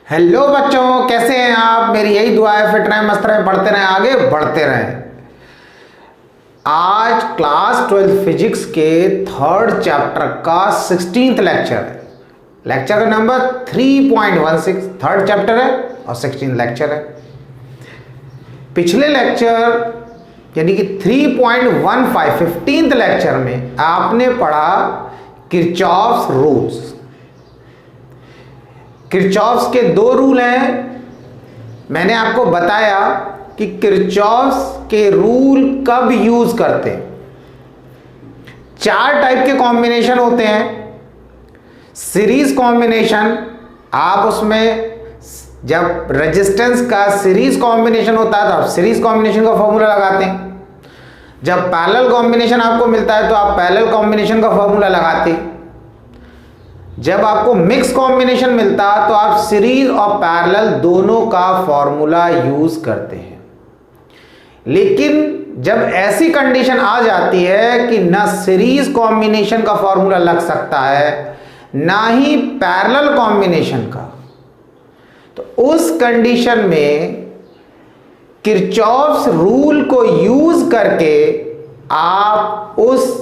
Hello बच्चों, कैसे हैं आप। मेरी यही दुआ है, फिट रहें, मस्त रहें, पढ़ते रहें, आगे बढ़ते रहें। आज क्लास 12 फिजिक्स के थर्ड चैप्टर का 16th लेक्चर है। लेक्चर का नंबर 3.16 थर्ड चैप्टर है और 16th लेक्चर है। पिछले लेक्चर यानी कि 3.15 15th लेक्चर में आपने पढ़ा किरचॉफ्स रूल्स। किरचॉफ्स के दो रूल हैं। मैंने आपको बताया कि किरचॉफ्स के रूल कब यूज करते हैं। चार टाइप के कॉम्बिनेशन होते हैं। सीरीज कॉम्बिनेशन, आप उसमें जब रेजिस्टेंस का सीरीज कॉम्बिनेशन होता है तो आप सीरीज कॉम्बिनेशन का फॉर्मूला लगाते हैं। जब पैरेलल कॉम्बिनेशन आपको मिलता है तो आप पैरेलल कॉम्बिनेशन का फॉर्मूला लगाते हैं। जब आपको मिक्स कॉम्बिनेशन मिलता तो आप सीरीज और पैरेलल दोनों का फॉर्मूला यूज करते हैं। लेकिन जब ऐसी कंडीशन आ जाती है कि ना सीरीज कॉम्बिनेशन का फॉर्मूला लग सकता है ना ही पैरेलल कॉम्बिनेशन का, तो उस कंडीशन में किरचॉफ्स रूल को यूज करके आप उस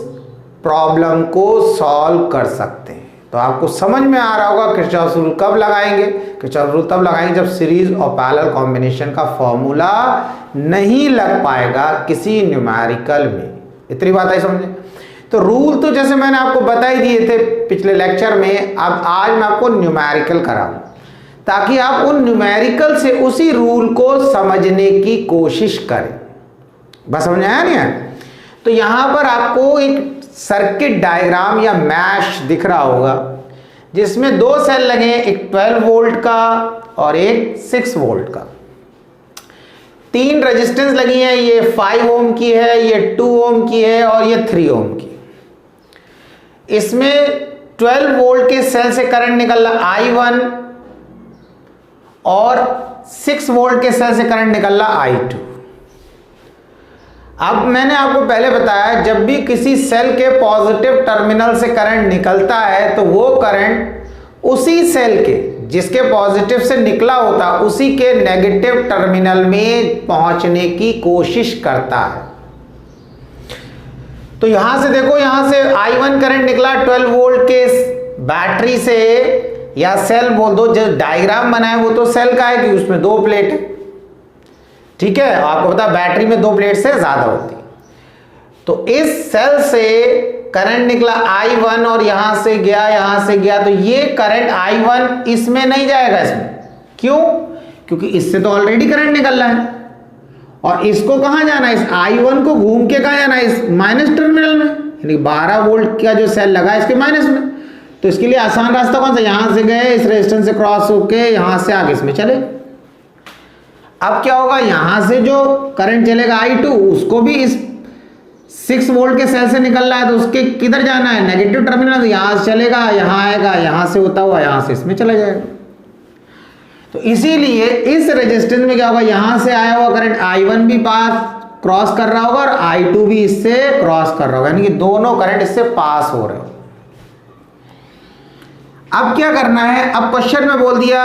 प्रॉब्लम को सॉल्व कर सकते हैं। तो आपको समझ में आ रहा होगा किरचॉफ्स रूल कब लगाएंगे। किरचॉफ्स रूल तब लगाएंगे जब सीरीज और पैरेलल कॉम्बिनेशन का फॉर्मूला नहीं लग पाएगा किसी न्यूमेरिकल में। इतनी बात आई समझे। तो रूल तो जैसे मैंने आपको बता ही दिए थे पिछले लेक्चर में, अब आज मैं आपको न्यूमेरिकल कराऊं ताकि आप उन न्यूमेरिकल से उसी रूल को समझने की कोशिश करें। बस समझ आया नहीं है। तो यहां पर आपको एक सर्किट डायग्राम या मैश दिख रहा होगा जिसमें दो सेल लगे हैं, एक 12 वोल्ट का और एक 6 वोल्ट का। तीन रेजिस्टेंस लगी हैं, ये 5 ओम की है, ये 2 ओम की है और ये 3 ओम की। इसमें 12 वोल्ट के सेल से करंट निकल रहा I1 और 6 वोल्ट के सेल से करंट निकल रहा I2। अब मैंने आपको पहले बताया जब भी किसी सेल के पॉजिटिव टर्मिनल से करंट निकलता है तो वो करंट उसी सेल के जिसके पॉजिटिव से निकला होता उसी के नेगेटिव टर्मिनल में पहुंचने की कोशिश करता है। तो यहां से देखो, यहां से I1 करंट निकला 12 वोल्ट के बैटरी से, या सेल बोल दो, जो डायग्राम बनाए वो तो सेल का है कि उसमें दो प्लेट है। ठीक है, आपको पता बैटरी में दो प्लेट से ज्यादा होती। तो इस सेल से करंट निकला I1 और यहां से गया, तो ये करंट I1 इसमें नहीं जाएगा। इसमें क्यों? क्योंकि इससे तो ऑलरेडी करंट निकल रहा है और इसको कहां जाना है, इस I1 को घूम के कहां जाना है, इस माइनस टर्मिनल में, यानी 12 वोल्ट का जो सेल लगा है इसके माइनस में। तो इसके लिए आसान रास्ता कौन सा, यहां से गए, इस रेजिस्टेंस से क्रॉस होके यहां से आगे इसमें चले। अब क्या होगा, यहां से जो करंट चलेगा I2 उसको भी इस 6 वोल्ट के सेल से निकल रहा है तो उसके किधर जाना है, नेगेटिव टर्मिनल। तो यहां से चलेगा, यहां आएगा, यहां से होता हुआ यहां से इसमें चला जाएगा। तो इसीलिए इस रेजिस्टेंस में क्या होगा, यहां से आया हुआ करंट I1 भी पास क्रॉस कर रहा होगा और I2 भी इससे क्रॉस कर रहा होगा, यानी कि दोनों करंट इससे पास हो रहे हो। अब क्या करना है, अब क्वेश्चन में बोल दिया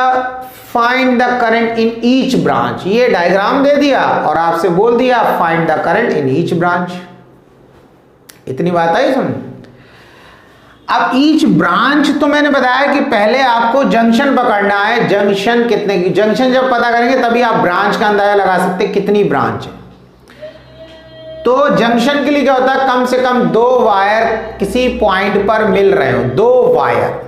find the current in each branch. ये डायग्राम दे दिया और आपसे बोल दिया find the current in each branch. इतनी बात आई समझ। अब ईच ब्रांच तो मैंने बताया कि पहले आपको जंक्शन पकड़ना है। जंक्शन कितने की, जंक्शन जब पता करेंगे तभी आप ब्रांच का अंदाजा लगा सकते कितनी ब्रांच है। तो जंक्शन के लिए क्या होता है, कम से कम दो वायर किसी पॉइंट पर मिल रहे हो, दो वायर,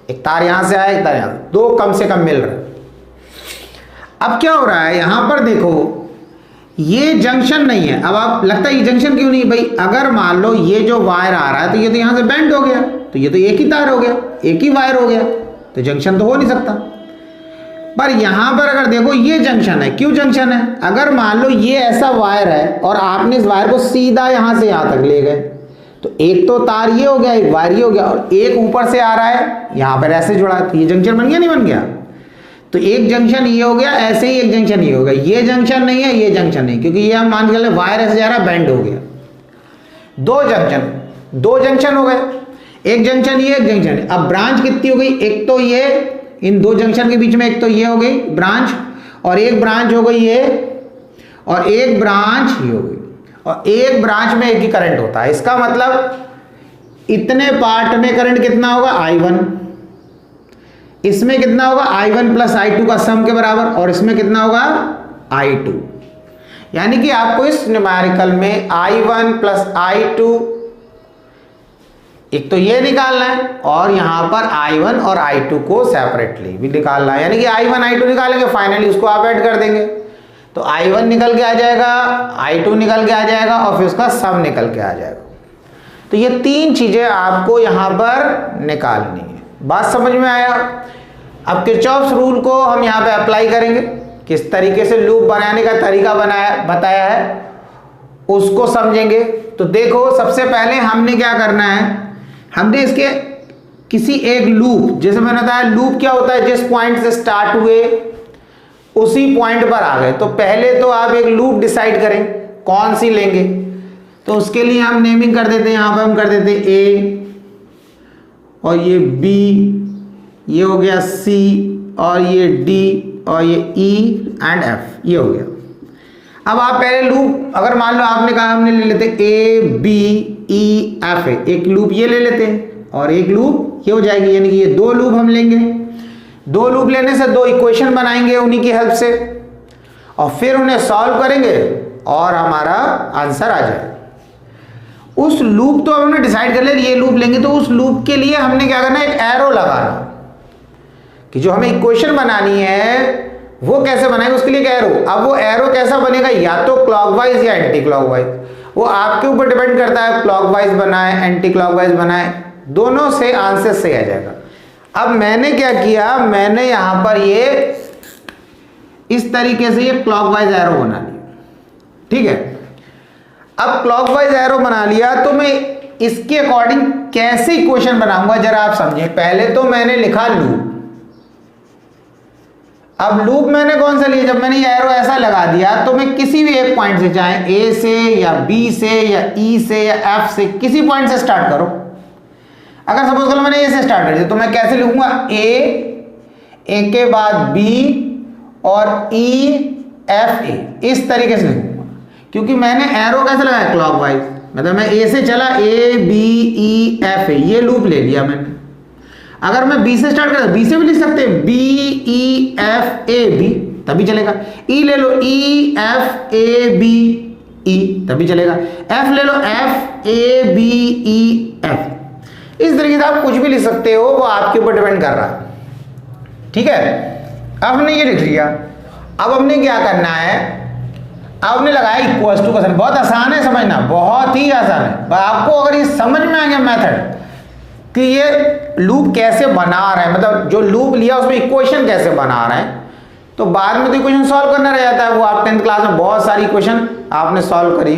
एक तार यहां से आया, एक तार यहां, दो कम से कम मिल रहे। अब क्या हो रहा है, यहां पर देखो ये जंक्शन नहीं है। अब आप लगता है ये जंक्शन क्यों नहीं, भाई अगर मान लो ये जो वायर आ रहा है तो ये तो यहां से बेंड हो गया, तो ये तो एक ही तार हो गया, एक ही वायर हो गया, तो जंक्शन तो हो नहीं सकता। पर यहां पर अगर देखो ये जंक्शन है। क्यों जंक्शन है, अगर मान लो ये ऐसा वायर है और आपने इस वायर को सीधा यहां से यहां तक ले गए तो एक तो तार ये हो गया, एक वायर ये हो गया और एक ऊपर से आ रहा है यहां पर ऐसे जुड़ा है, तो ये जंक्शन बन गया नहीं बन गया। तो एक जंक्शन ये हो गया, ऐसे ही एक जंक्शन ये हो गया। ये जंक्शन नहीं है, ये जंक्शन नहीं, क्योंकि ये हम मान के चले वायर ऐसे जा रहा है, बेंड हो गया। दो जंक्शन हो गए, एक जंक्शन ये, एक जंक्शन। अब ब्रांच कितनी हो गई, एक तो ये इन दो जंक्शन के बीच में एक तो ये हो गई ब्रांच, और एक ब्रांच हो गई ये, और एक ब्रांच ये हो गई, और एक ब्रांच में एक ही करंट होता है। इसका मतलब इतने पार्ट में करंट कितना होगा I1, इसमें कितना होगा I1 प्लस I2 का सम के बराबर, और इसमें कितना होगा I2। यानी कि आपको इस न्यूमेरिकल में I1 प्लस I2 एक तो ये निकालना है, और यहां पर I1 और I2 को सेपरेटली भी निकालना है। यानी कि I1 I2 निकालेंगे, फाइनली उसको आप ऐड कर देंगे तो I1 निकल के आ जाएगा, I2 निकल के आ जाएगा, और फिर उसका सम निकल के आ जाएगा। तो ये तीन चीजें आपको यहां पर निकालनी है। बात समझ में आया? अब किरचॉफ्स रूल को हम यहां पे अप्लाई करेंगे, किस तरीके से लूप बनाने का तरीका बताया है उसको समझेंगे। तो देखो, सबसे पहले हमने क्या करना है, हमने इसके किसी एक लूप, जैसे मैंने बताया लूप क्या होता है, जिस पॉइंट से स्टार्ट हुए उसी पॉइंट पर आ गए। तो पहले तो आप एक लूप डिसाइड करें कौन सी लेंगे, तो उसके लिए हम नेमिंग कर देते हैं। यहां पर हम कर देते हैं A, और ये B, ये हो गया C, और ये D, और ये E एंड F, ये हो गया। अब आप पहले लूप, अगर मान लो आपने कहा हमने ले लेते A B E F, एक लूप ये ले लेते हैं और एक लूप ये हो जाएगी। यानी कि ये दो लूप हम लेंगे, दो लूप लेने से दो इक्वेशन बनाएंगे उन्हीं की हेल्प से, और फिर उन्हें सॉल्व करेंगे और हमारा आंसर आ जाए। उस लूप तो हमने डिसाइड कर लिया ये लूप लेंगे, तो उस लूप के लिए हमने क्या करना है, एक एरो लगाना कि जो हमें इक्वेशन बनानी है वो कैसे बनाएंगे, उसके लिए एक एरो। अब वो एरो कैसा बनेगा, या तो क्लॉकवाइज या एंटी क्लॉकवाइज, वो आपके ऊपर डिपेंड करता है। क्लॉकवाइज बनाए एंटी क्लॉकवाइज बनाए, दोनों से आंसर सही आ जाएगा। अब मैंने क्या किया, मैंने यहां पर ये इस तरीके से ये क्लॉकवाइज एरो बना लिया, ठीक है। अब क्लॉकवाइज एरो बना लिया तो मैं इसके अकॉर्डिंग कैसे इक्वेशन बनाऊंगा जरा आप समझिए। पहले तो मैंने लिखा लूप। अब लूप मैंने कौन सा लिया, जब मैंने ये एरो ऐसा लगा दिया तो मैं किसी भी एक पॉइंट से, चाहे A से या B से या E से या F से, किसी पॉइंट से स्टार्ट करो। अगर सपोज करो मैंने A से स्टार्ट कर दिया तो मैं कैसे लिखूंगा, A के बाद B और E F A, इस तरीके से लिखूंगा। क्योंकि मैंने एरो कैसे लगाया, क्लॉकवाइज, मतलब मैं A से चला A B E F A, ये लूप ले लिया मैंने। अगर मैं B से स्टार्ट करता, B से भी लिख सकते हैं B E F A B, तभी चलेगा। E ले लो E F A B E, तभी चलेगा। F ले लो F A B E F, इस तरीके से आप कुछ भी लिख सकते हो, वो आपके ऊपर डिपेंड कर रहा है, ठीक है। अब हमने ये लिख लिया। अब हमने क्या करना है, अब हमने लगाया इक्वल्स टू का साइन। बहुत आसान है समझना, बहुत ही आसान है। आपको अगर ये समझ में आ गया मेथड कि ये लूप कैसे बना रहा है, मतलब जो लूप लिया उसमें इक्वेशन कैसे बना रहा है, तो बाद में तो इक्वेशन सॉल्व करना रह जाता है। वो आप 10th क्लास में बहुत सारी इक्वेशन आपने सॉल्व करी।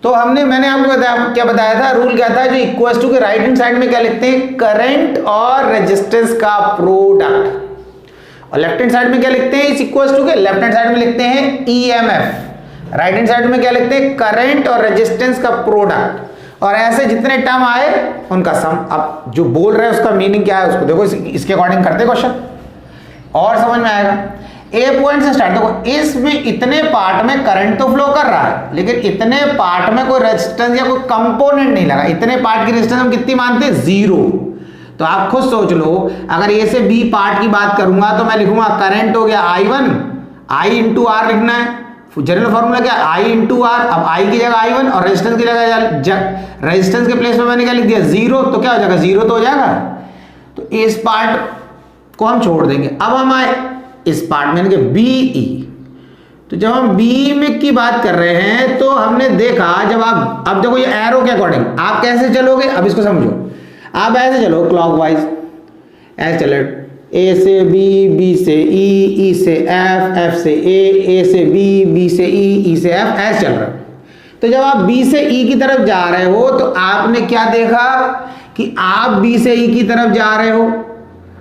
तो मैंने आपको क्या बताया था, रूल क्या था, जो इक्वल्स टू के राइट हैंड साइड में क्या लिखते हैं, करंट और रेजिस्टेंस का प्रोडक्ट, और लेफ्ट हैंड साइड में क्या लिखते हैं, इस इक्वल्स टू के लेफ्ट हैंड साइड में लिखते हैं EMF, राइट हैंड साइड में क्या लिखते हैं, करंट और रेजिस्टेंस का प्रोडक्ट। और ऐसे जितने टर्म आए उनका सम। अब जो बोल रहे हैं उसका मीनिंग क्या है उसको देखो, इसके अकॉर्डिंग करते क्वेश्चन और समझ में आएगा। ए पॉइंट से स्टार्ट, देखो इसमें इतने पार्ट में करंट तो फ्लो कर रहा है, लेकिन इतने पार्ट में कोई रेजिस्टेंस या कोई कंपोनेंट नहीं लगा। इतने पार्ट की रेजिस्टेंस हम कितनी मानते हैं, 0। तो आप खुद सोच लो, अगर ए से बी पार्ट की बात करूंगा तो मैं लिखूंगा करंट हो गया I1, I इंटू आर लिखना है। जनरल फॉर्मूला क्या, I इंटू आर। अब I की जगह I1 और रेजिस्टेंस की जगह रेजिस्टेंस के प्लेस में मैंने क्या लिख दिया, 0। तो क्या हो जाएगा, 0 तो हो जाएगा। तो इस पार्ट को हम छोड़ देंगे। अब हम आए इस पार्ट में BE। तो जब हम B में की बात कर रहे हैं तो हमने देखा, जब आप अब देखो ये एरो के अकॉर्डिंग आप कैसे चलोगे, अब इसको समझो। आप ऐसे चलो क्लॉकवाइज, ऐसे चलो A से B, B से E, E से F, F से A, A से B, B से E, E से F, ऐसे चल रहा है। तो जब आप B से E की तरफ जा रहे हो तो आपने क्या देखा कि आप B से E की तरफ जा रहे हो।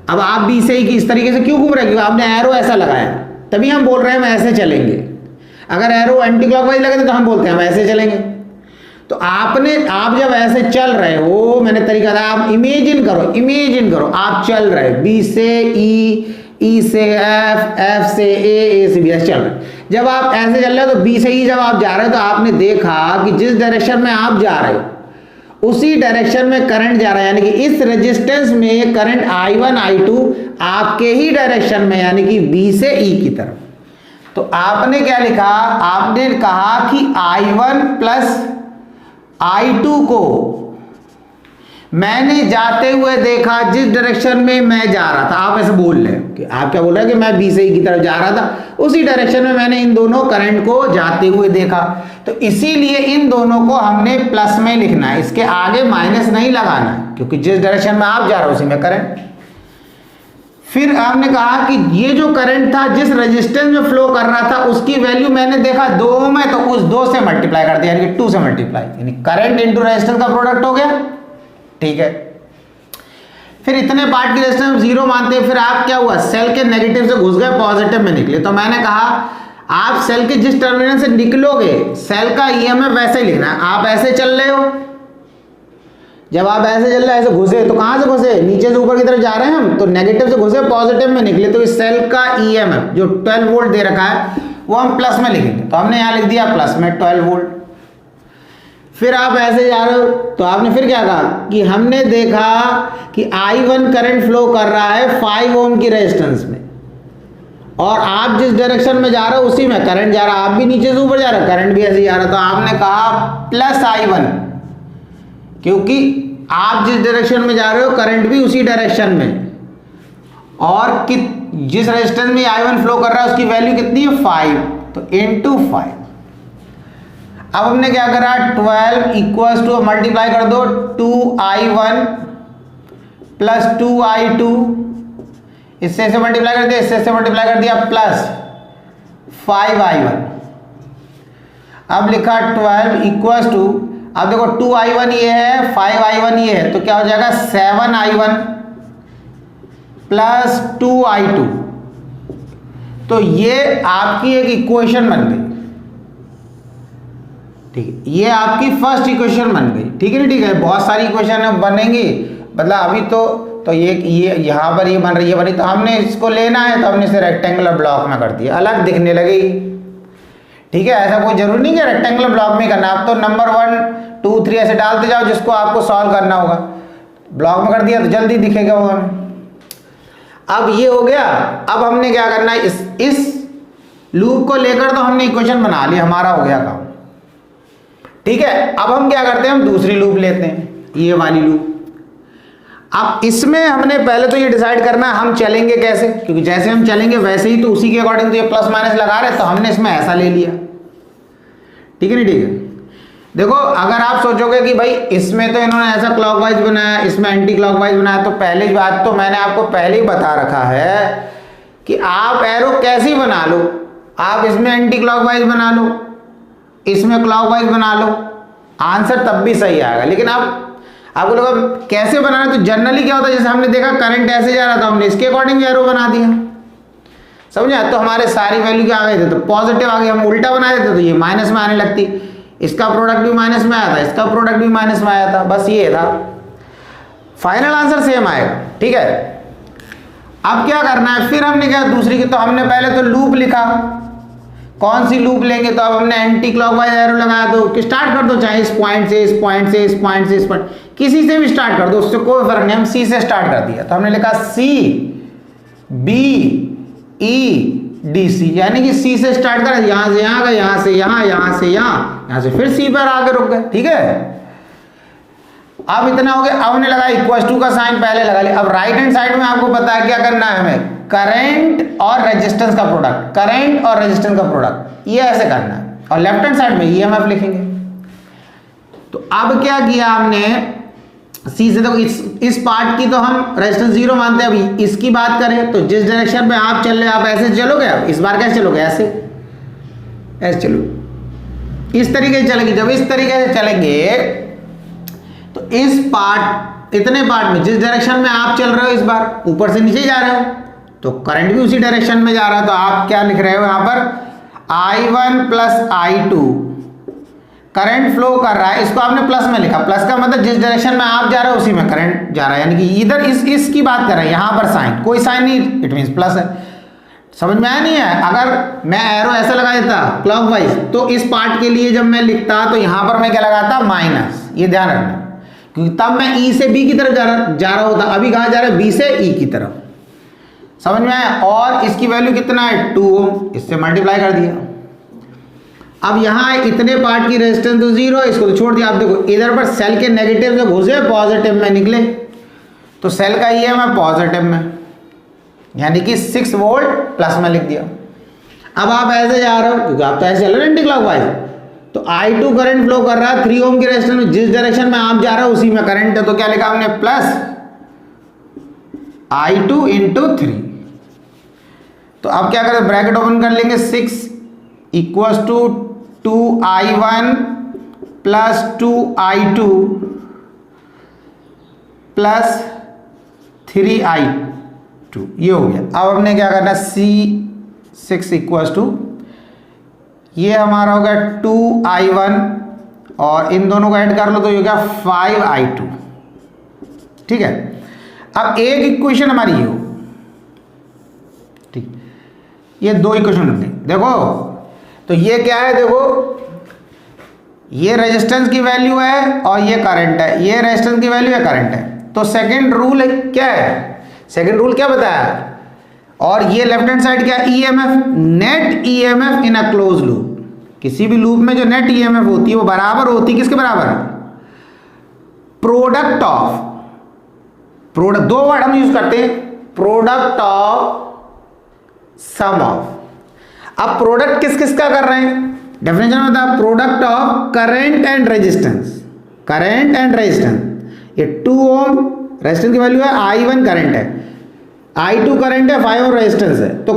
अब आप B से E की इस तरीके से क्यों घूम रहे हो, क्योंकि आपने एरो ऐसा लगाया, तभी हम बोल रहे हैं हम ऐसे चलेंगे। अगर एरो एंटी क्लॉकवाइज लगे तो हम बोलते हैं हम ऐसे चलेंगे। आप जब ऐसे चल रहे हो, मैंने तरीका था, आप इमेजिन करो आप चल रहे बी से ई से एफ से ए से बी ऐसे चल रहे। जब आप ऐसे चल रहे हो तो बी से ई जब आप जा रहे हो तो आपने देखा कि जिस डायरेक्शन में आप जा रहे हो उसी डायरेक्शन में करंट जा रहा है, यानी कि इस रेजिस्टेंस में करंट I1 I2 आपके ही डायरेक्शन में, यानी कि बी से ई की तरफ। तो आपने क्या लिखा, आपने कहा कि I1 प्लस I2 को मैंने जाते हुए देखा जिस डायरेक्शन में मैं जा रहा था। आप ऐसे बोल रहे हो कि आप क्या बोल रहे हैं कि मैं बी से ई की तरफ जा रहा था, उसी डायरेक्शन में मैंने इन दोनों करंट को जाते हुए देखा। तो इसीलिए इन दोनों को हमने प्लस में लिखना है, इसके आगे माइनस नहीं लगाना है, क्योंकि जिस डायरेक्शन में आप जा रहे हो उसी में करंट। फिर आपने कहा कि ये जो करंट था जिस रेजिस्टेंस में फ्लो कर रहा था उसकी वैल्यू मैंने देखा 2 में, तो उस 2 से मल्टीप्लाई कर दिया, यानी कि 2 से मल्टीप्लाई, यानी करंट इंटू रेजिस्टेंस का प्रोडक्ट हो गया। ठीक है, फिर इतने पार्ट की रेजिस्टेंस 0 मानते हैं। फिर आप क्या हुआ, सेल के नेगेटिव से घुस गए, पॉजिटिव में निकले। तो मैंने कहा आप सेल के जिस टर्मिनल से निकलोगे सेल का ईएमएफ वैसे ही लिखना है। आप ऐसे चल रहे हो, जब आप ऐसे चल रहे हैं, ऐसे घुसे, तो कहां से घुसे, नीचे से ऊपर की तरफ जा रहे हैं हम, तो नेगेटिव से घुसे पॉजिटिव में निकले, तो इस सेल का ईएमएफ जो 12 वोल्ट दे रखा है वो हम प्लस में लिखेंगे। तो हमने यहां लिख दिया प्लस में 12 वोल्ट। फिर आप ऐसे जा रहे हो, तो आपने फिर क्या कहा कि हमने देखा कि I1 करंट फ्लो कर रहा है 5 ओम की रेजिस्टेंस में, और आप जिस डायरेक्शन में जा रहे हो उसी में करंट जा रहा है, आप भी नीचे से ऊपर जा रहे हो, करंट भी ऐसे जा रहा है। तो आपने कहा प्लस I1, क्योंकि आप जिस डायरेक्शन में जा रहे हो करंट भी उसी डायरेक्शन में, और जिस रेजिस्टेंस में I1 फ्लो कर रहा है उसकी वैल्यू कितनी है 5, तो इंटू 5। अब हमने क्या करा, 12 इक्वल्स टू मल्टीप्लाई कर दो 2I1 प्लस 2I2, इससे से मल्टीप्लाई कर दिया, इससे से मल्टीप्लाई कर दिया, प्लस 5I1। अब लिखा 12 इक्वल्स टू, अब देखो 2I1 ये है, 5I1 ये है, तो क्या हो जाएगा 7I1 प्लस 2I2। तो ये आपकी एक इक्वेशन बन गई। ठीक है, ये आपकी फर्स्ट इक्वेशन बन गई। ठीक है ना, ठीक है, बहुत सारी इक्वेशन बनेंगी, मतलब अभी तो ये यहाँ पर ये बन रही है बनी, तो हमने इसको लेना है, तो हमने इसे रेक्टेंगुलर ब्लॉक में कर दिया, अलग दिखने लगेगी। ठीक है, ऐसा कोई जरूरी नहीं है रेक्टेंगुलर ब्लॉक में करना, आप तो नंबर 1 2 3 ऐसे डालते जाओ जिसको आपको सॉल्व करना होगा। ब्लॉक में कर दिया तो जल्दी दिखेगा वो हमें। अब ये हो गया। अब हमने क्या करना है, इस लूप को लेकर तो हमने इक्वेशन बना ली, हमारा हो गया काम। ठीक है, अब हम क्या करते हैं, हम दूसरी लूप लेते हैं, ये वाली लूप। अब इसमें हमने पहले तो ये डिसाइड करना है हम चलेंगे कैसे, क्योंकि जैसे हम चलेंगे वैसे ही तो उसी के अकॉर्डिंग तो ये प्लस माइनस लगा रहे हैं, तो हमने इसमें ऐसा ले लिया। ठीक है नहीं, ठीक है। देखो अगर आप सोचोगे कि भाई इसमें तो इन्होंने ऐसा क्लॉकवाइज बनाया, इसमें एंटी क्लॉकवाइज बनाया, तो पहली बात तो मैंने आपको पहले ही बता रखा है कि आप एरो कैसी बना लो, आप इसमें एंटी क्लॉकवाइज बना लो, इसमें क्लॉकवाइज बना लो, आंसर तब भी सही आएगा। लेकिन आपको लगा कैसे बनाना, तो जनरली क्या होता है, जैसे हमने देखा करंट ऐसे जा रहा था, हमने इसके अकॉर्डिंग एरो बना दिया, समझा। तो हमारे सारी वैल्यू क्या आ गए थे, तो पॉजिटिव आ गए, हम उल्टा बना देते तो ये माइनस में आने लगती, इसका प्रोडक्ट भी माइनस में आया था, इसका प्रोडक्ट भी माइनस में आया था, बस ये था, फाइनल आंसर सेम आएगा। ठीक है, अब क्या करना है, फिर हमने क्या दूसरी की, तो हमने पहले तो लूप लिखा, कौन सी लूप लेंगे, तो अब हमने एंटी क्लॉकवाइज एरो लगाया, तो स्टार्ट कर दो, चाहे इस पॉइंट से, इस पॉइंट से, इस पॉइंट से, इस पॉइंट, किसी से भी स्टार्ट कर दो, उससे कोई फर्क नहीं। हम सी से स्टार्ट कर दिया, तो हमने लिखा C B E D C, यानी कि सी से स्टार्ट करा, यहां से यहां गए, यहां से यहां, यहां से यहां, यहां से फिर सी पर आके रुक गए। ठीक है, अब इतना हो गया। अब हमने लगा इक्वल टू का साइन पहले लगा लिया। अब राइट हैंड साइड में आपको पता है क्या करना है हमें, करंट और रेजिस्टेंस का प्रोडक्ट, करंट और रेजिस्टेंस का प्रोडक्ट, ये ऐसे करना है, और लेफ्ट हैंड साइड में ईएमएफ लिखेंगे। तो अब क्या किया हमने, सी से, तो इस पार्ट की तो हम रेजिस्टेंस 0 मानते हैं। अभी इसकी बात करें तो जिस डायरेक्शन में आप चल रहे हैं, आप ऐसे चलोगे, आप इस बार कैसे चलोगे, ऐसे ऐसे चलो, इस तरीके से चलेंगे। जब इस तरीके से चलेंगे तो इस पार्ट, इतने पार्ट में जिस डायरेक्शन में आप चल रहे हो, इस बार ऊपर से नीचे जा रहे हो, तो करंट भी उसी डायरेक्शन में जा रहा है। तो आप क्या लिख रहे हो यहाँ पर, I1 plus I2 current flow कर रहा है, इसको आपने प्लस में लिखा, प्लस का मतलब जिस डायरेक्शन में आप जा रहे हो उसी में करंट जा रहा है, यानी कि इधर इसकी बात कर रहे हैं, यहां पर साइन, कोई साइन नहीं, इट मीन्स प्लस है। समझ में आया नहीं है? अगर मैं एरो ऐसा लगा देता क्लॉकवाइज, तो इस पार्ट के लिए जब मैं लिखता तो यहां पर मैं क्या लगाता, माइनस, ये ध्यान रखना, क्योंकि तब मैं ई से बी की तरफ जा रहा होता, अभी कहां जा रहा है, बी से ई की तरफ। समझ में आया? और इसकी वैल्यू कितना है, 2 ओम, इससे मल्टीप्लाई कर दिया। अब यहाँ इतने पार्ट की रेजिस्टेंस तो 0 है, इसको तो छोड़ दिया। आप देखो इधर पर सेल के नेगेटिव से घुसे पॉजिटिव में निकले, तो सेल का ये मैं पॉजिटिव में, यानी कि 6 वोल्ट प्लस में लिख दिया। अब आप ऐसे जा रहे हो, क्योंकि आप तो ऐसे चल रहे हो एंटी क्लॉकवाइज, तो I2 करंट फ्लो कर रहा है 3 ओम की रेजिस्टेंस में, जिस डायरेक्शन में आप जा रहे हो उसी में करंट है, तो क्या लिखा हमने, प्लस I2 इंटू 3। तो अब क्या करें, ब्रैकेट ओपन कर लेंगे, 6 equals to 2I1 plus 2I2 plus 3I2, ये हो गया। अब हमने क्या करना, C6 इक्वल्स टू, ये हमारा हो गया 2I1 और इन दोनों को ऐड कर लो तो ये हो गया 5I2। ठीक है, अब एक इक्वेशन हमारी ये हो, ठीक, ये दो इक्वेशन होंगे। देखो तो ये क्या है, देखो ये रेजिस्टेंस की वैल्यू है और ये करंट है, ये रेजिस्टेंस की वैल्यू है, करंट है। तो सेकंड रूल क्या है, सेकंड रूल क्या बताया, और ये लेफ्ट हैंड साइड क्या, EMF, net EMF in a close loop. किसी भी लूप में जो नेट ईएमएफ होती है वो बराबर होती है किसके बराबर, प्रोडक्ट ऑफ, प्रोडक्ट, दो वर्ड हम यूज करते हैं, प्रोडक्ट ऑफ सम ऑफ। अब प्रोडक्ट किस किस का कर रहे हैं, डेफिनेशन में बता, product of current and resistance, current and resistance. ये 2 ओम रेजिस्टेंस की वैल्यू है, I1 करंट है, I2 करंट है, 5 ओम रेजिस्टेंस है। तो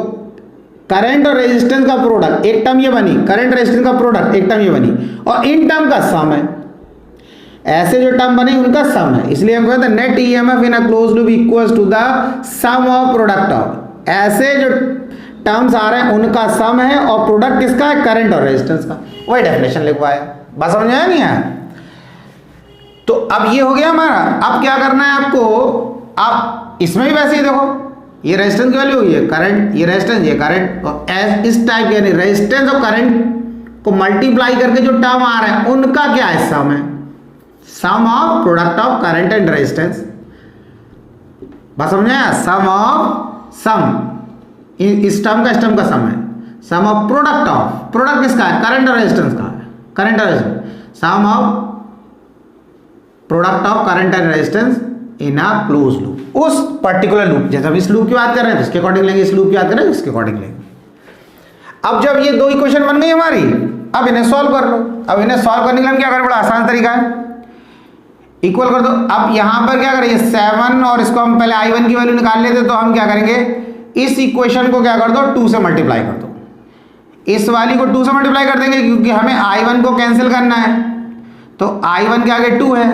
करंट और रेजिस्टेंस का प्रोडक्ट, एक टर्म ये बनी, करंट रेजिस्टेंस का प्रोडक्ट एक टर्म ये बनी, और इन टर्म का सम है, ऐसे जो टर्म बने उनका सम है। इसलिए हम कहते हैं net EMF in a close loop equals to the sum of product of, ऐसे जो टर्म्स आ रहे हैं उनका सम है, और प्रोडक्ट किसका है, करंट और रेजिस्टेंस का। वही डेफिनेशन लिखवाया, बात समझ में आया नहीं आया? तो अब ये हो गया हमारा। अब क्या करना है आपको, आप इसमें भी वैसे ही देखो, ये रेजिस्टेंस की वैल्यू, ये करंट, ये रेजिस्टेंस, ये करंट, और इस टाइप के रेजिस्टेंस और करंट को मल्टीप्लाई करके जो टर्म आ रहे हैं उनका क्या है, सम है, sum of product of current and resistance. बात समझ में आया? सम ऑफ सम, इस टर्म का इस टर्म का सम है, sum of product of, product किसका है, करंट और रेजिस्टेंस का है, करंट और resistance, sum of product of current and resistance in a close loop, उस पर्टिकुलर लूप। जैसे हम इस लूप की बात कर रहे हैं तो इसके अकॉर्डिंग लेंगे, इस लूप की बात कर रहे हैं इसके अकॉर्डिंग लेंगे। अब जब ये दो इक्वेशन बन गई हमारी, अब इन्हें सॉल्व कर लो। अब इन्हें सॉल्व करने के लिए हम क्या करें, बड़ा आसान तरीका है, इक्वल कर दो। अब यहां पर क्या करेंगे, 7 और इसको हम पहले I1 की वैल्यू निकाल लेते, तो हम क्या करेंगे, इस इक्वेशन को क्या कर दो, 2 से मल्टीप्लाई कर दो, इस वाली को 2 से मल्टीप्लाई कर देंगे, क्योंकि हमें I1 को कैंसिल करना है, तो I1 के आगे 2 है,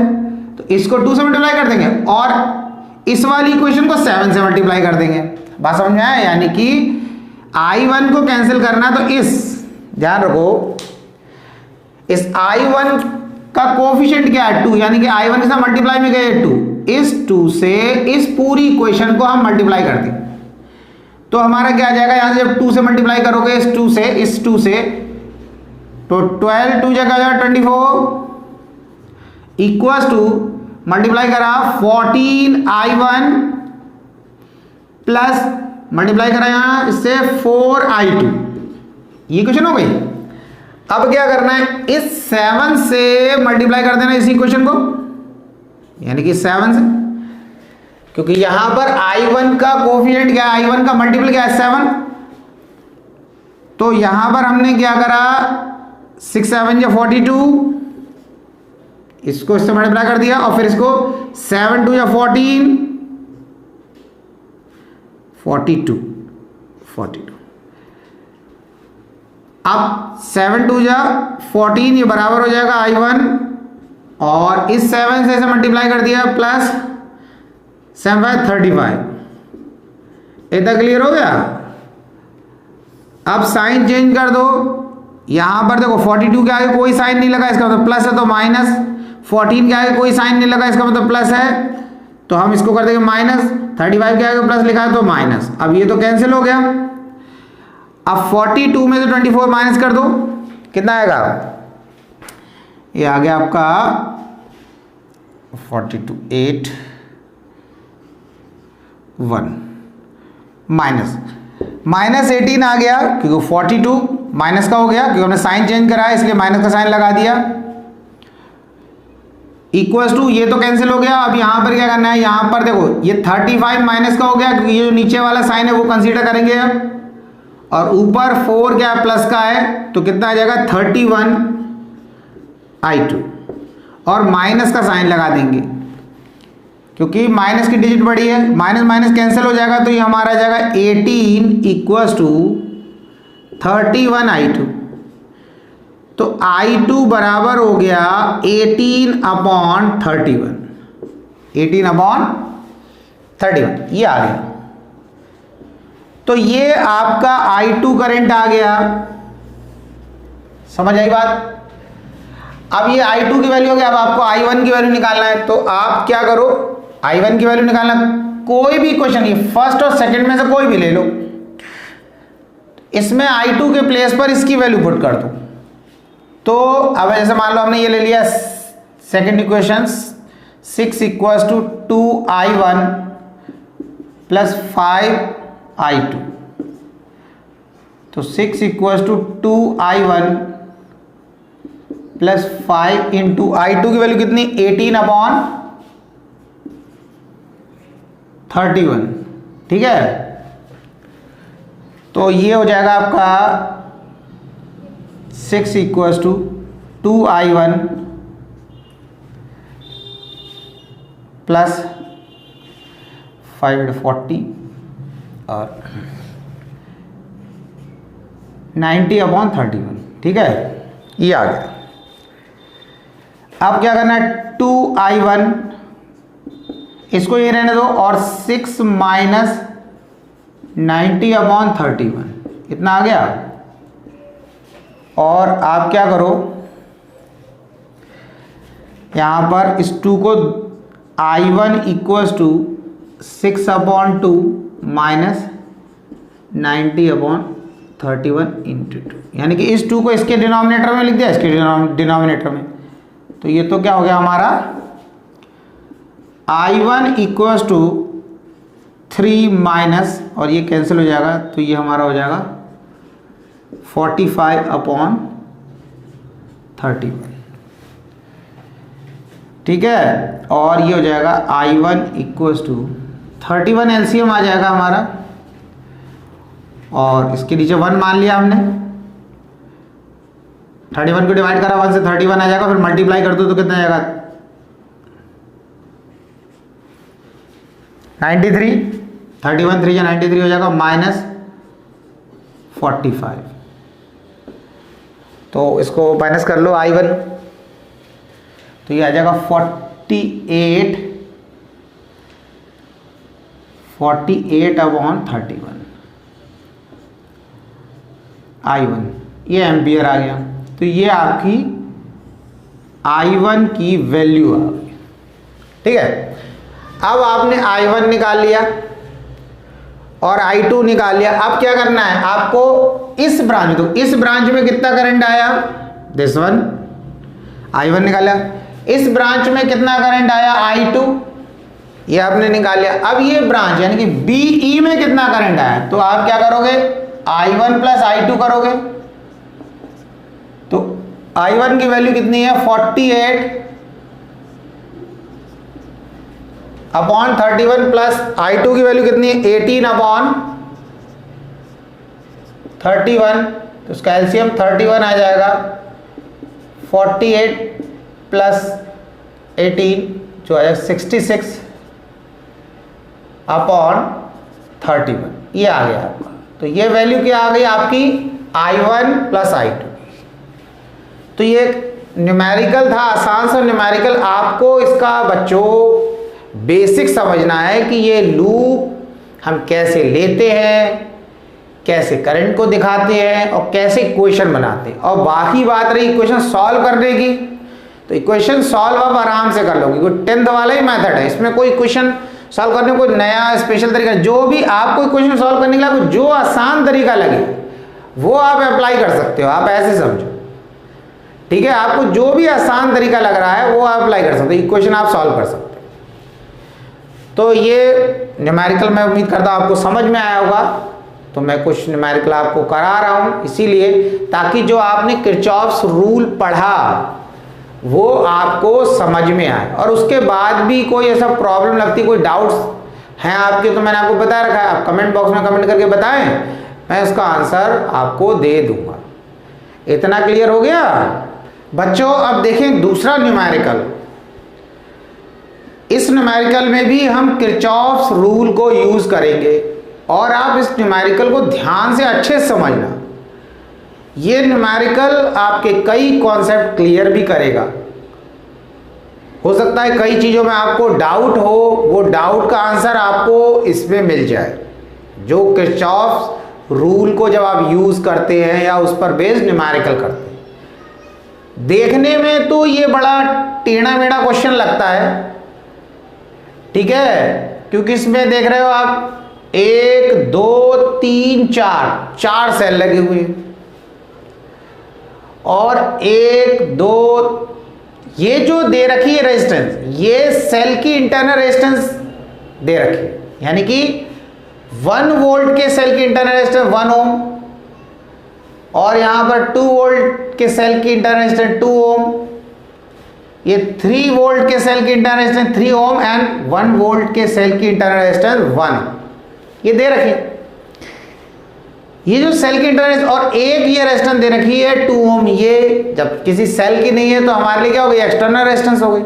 तो इसको 2 से मल्टीप्लाई कर देंगे, और इस वाली इक्वेशन को 7 से मल्टीप्लाई कर देंगे। बात समझ में आया? यानी कि I1 को कैंसिल करना, तो इस, ध्यान रखो, इस I1 का कोफिशिएंट क्या है, 2, यानी कि I1 के साथ मल्टीप्लाई में गए 2, इस 2 से इस पूरी इक्वेशन को हम मल्टीप्लाई कर दें, तो हमारा क्या आ जाएगा, यहां से जब 2 से मल्टीप्लाई करोगे इस 2 से, इस 2 से, तो 12 2 जगह 24 इक्वल्स टू, मल्टीप्लाई करा 14I1 प्लस मल्टीप्लाई करा यहां इससे 4I2, ये इक्वेशन हो गई। अब क्या करना है, इस 7 से मल्टीप्लाई कर देना इस इक्वेशन को, यानी कि 7 से, क्योंकि यहां पर I1 का कोफिशिएंट क्या है, I1 का मल्टीपल क्या है, 7, तो यहां पर हमने क्या करा, 6 7 या 42, इसको इससे मल्टीप्लाई कर दिया, और फिर इसको 7 2 या 14, 42, अब 7 2 या 14, ये बराबर हो जाएगा I1, और इस 7 से इसे मल्टीप्लाई कर दिया, प्लस 7 5 35, इतना क्लियर हो गया। अब साइन चेंज कर दो, यहाँ पर देखो 42 के आगे कोई साइन नहीं लगा, इसका मतलब प्लस है तो माइनस, 14 के आगे कोई साइन नहीं लगा, इसका मतलब प्लस है, तो हम इसको कर देंगे माइनस, 35 के आगे प्लस लिखा है तो माइनस। अब ये तो कैंसिल हो गया। अब 42 में से 24 माइनस कर दो, कितना आएगा, ये आ गया आपका 42 8 1 माइनस 18 आ गया, क्योंकि 42 माइनस का हो गया, क्योंकि हमने साइन चेंज करा है इसलिए माइनस का साइन लगा दिया, इक्वल्स टू, ये तो कैंसिल हो गया। अब यहां पर क्या करना है, यहां पर देखो ये 35 माइनस का हो गया, क्योंकि ये जो नीचे वाला साइन है वो कंसीडर करेंगे अब, और ऊपर 4 क्या प्लस का है, तो कितना आ जाएगा 31 I2, और माइनस का साइन लगा देंगे क्योंकि माइनस की डिजिट बड़ी है, माइनस माइनस कैंसिल हो जाएगा, तो ये हमारा आ जाएगा 18 इक्वल्स टू 31 I2। तो I2 बराबर हो गया 18/31, 18/31, ये आ गया। तो ये आपका I2 करंट आ गया, समझ आई बात। अब ये I2 की वैल्यू हो गया, अब आपको I1 की वैल्यू निकालना है, तो आप क्या करो, I1 की वैल्यू निकालना, कोई भी क्वेश्चन, ये फर्स्ट और सेकंड में से कोई भी ले लो, इसमें I2 के प्लेस पर इसकी वैल्यू पुट कर दो। तो अब जैसे मान लो हमने ये ले लिया second equation, 6 equals to 2I1 plus 5I2, तो 6 equals to 2I1 plus 5 into I2 की वैल्यू कितनी, 18/31, ठीक है। तो ये हो जाएगा आपका 6 इक्वल्स टू 2I1 प्लस 5/40 और 90/31, ठीक है, ये आ गया। अब क्या करना है, 2I1 इसको ये रहने दो, और 6 माइनस 90/31, इतना आ गया। और आप क्या करो, यहां पर इस 2 को I1 equals to 6/2 minus 90/31 into 2, यानी कि इस 2 को इसके डिनोमिनेटर में लिख दिया, इसके डिनोमिनेटर में, तो ये तो क्या हो गया हमारा I1 इक्वल्स टू 3 माइनस, और ये कैंसिल हो जाएगा, तो ये हमारा हो जाएगा 45/31, ठीक है। और ये हो जाएगा I1 इक्वल्स टू 31 एलसीएम आ जाएगा हमारा, और इसके नीचे 1 मान लिया हमने, 31 को डिवाइड करा 1 से, 31 आ जाएगा, फिर मल्टीप्लाई कर दो तो कितना आएगा 93, 31 3 या 93 हो जाएगा, माइनस 45, तो इसको माइनस कर लो I1, तो ये आ जाएगा 48/31 I1, ये एम्पियर आ गया। तो ये आपकी I1 की वैल्यू आ गई, ठीक है। अब आपने I1 निकाल लिया और I2 निकाल लिया। अब क्या करना है आपको, इस ब्रांच, तो इस ब्रांच में कितना करंट आया, दिस वन I1 निकाला, इस ब्रांच में कितना करंट आया I2, ये आपने निकाल लिया। अब ये ब्रांच यानी कि BE में कितना करंट आया, तो आप क्या करोगे, I1 प्लस I2 करोगे, तो I1 की वैल्यू कितनी है 48/31 प्लस I2 की वैल्यू कितनी है 18/31, तो उसका एलसीएम 31 आ जाएगा, 48 प्लस 18 जो है 66/31, ये आ गया आपका। तो ये वैल्यू क्या आ गई आपकी I1 प्लस I2। तो ये न्यूमेरिकल था, आसान सा न्यूमेरिकल। आपको इसका बच्चों बेसिक समझना है कि ये लूप हम कैसे लेते हैं, कैसे करंट को दिखाते हैं और कैसे इक्वेशन बनाते हैं। और बाकी बात रही इक्वेशन सॉल्व करने की, तो इक्वेशन सॉल्व आप आराम से कर लोगे, कोई 10th वाला ही मेथड है, इसमें कोई इक्वेशन सॉल्व करने कोई नया स्पेशल तरीका, जो भी आपको इक्वेशन सॉल्व करने के लिए जो आसान तरीका लगे वो आप अप्लाई कर सकते हो। आप ऐसे समझो, ठीक है, आपको जो भी आसान तरीका लग रहा है वो आप अप्लाई कर सकते हो, इक्वेशन आप सॉल्व कर सकते हो। तो ये न्यूमेरिकल मैं उम्मीद करता हूँ आपको समझ में आया होगा। तो मैं कुछ न्यूमेरिकल आपको करा रहा हूँ इसीलिए, ताकि जो आपने किरचॉफ्स रूल पढ़ा वो आपको समझ में आए, और उसके बाद भी कोई ऐसा प्रॉब्लम लगती, कोई डाउट्स हैं आपके, तो मैंने आपको बता रखा है, आप कमेंट बॉक्स में कमेंट करके बताएं, मैं उसका आंसर आपको दे दूंगा। इतना क्लियर हो गया बच्चों? अब देखें दूसरा न्यूमेरिकल। इस न्यूमेरिकल में भी हम किरचॉफ्स रूल को यूज करेंगे, और आप इस न्यूमेरिकल को ध्यान से अच्छे से समझना। ये न्यूमेरिकल आपके कई कॉन्सेप्ट क्लियर भी करेगा। हो सकता है कई चीज़ों में आपको डाउट हो, वो डाउट का आंसर आपको इसमें मिल जाए, जो किरचॉफ्स रूल को जब आप यूज़ करते हैं या उस पर बेस्ड न्यूमेरिकल करते हैं। देखने में तो ये बड़ा टेढ़ा मेढ़ा क्वेश्चन लगता है, ठीक है, क्योंकि इसमें देख रहे हो आप 1 2 3 4 सेल लगे हुए हैं, और 1 2 ये जो दे रखी है रेजिस्टेंस, ये सेल की इंटरनल रेजिस्टेंस दे रखी है, यानी कि 1 वोल्ट के सेल की इंटरनल रेजिस्टेंस 1 ओम, और यहां पर 2 वोल्ट के सेल की इंटरनल रेजिस्टेंस 2 ओम, ये 3 वोल्ट के सेल की internal resistance 3 ohm, and 1 volt के सेल की इंटरनल रेजिस्टेंस 1, ये दे रखी है। ये जो सेल की इंटरनल, और एक ये रेजिस्टेंस दे रखी है 2 ओम, ये जब किसी सेल की नहीं है तो हमारे लिए क्या हो गई, एक्सटर्नल रेजिस्टेंस हो गई।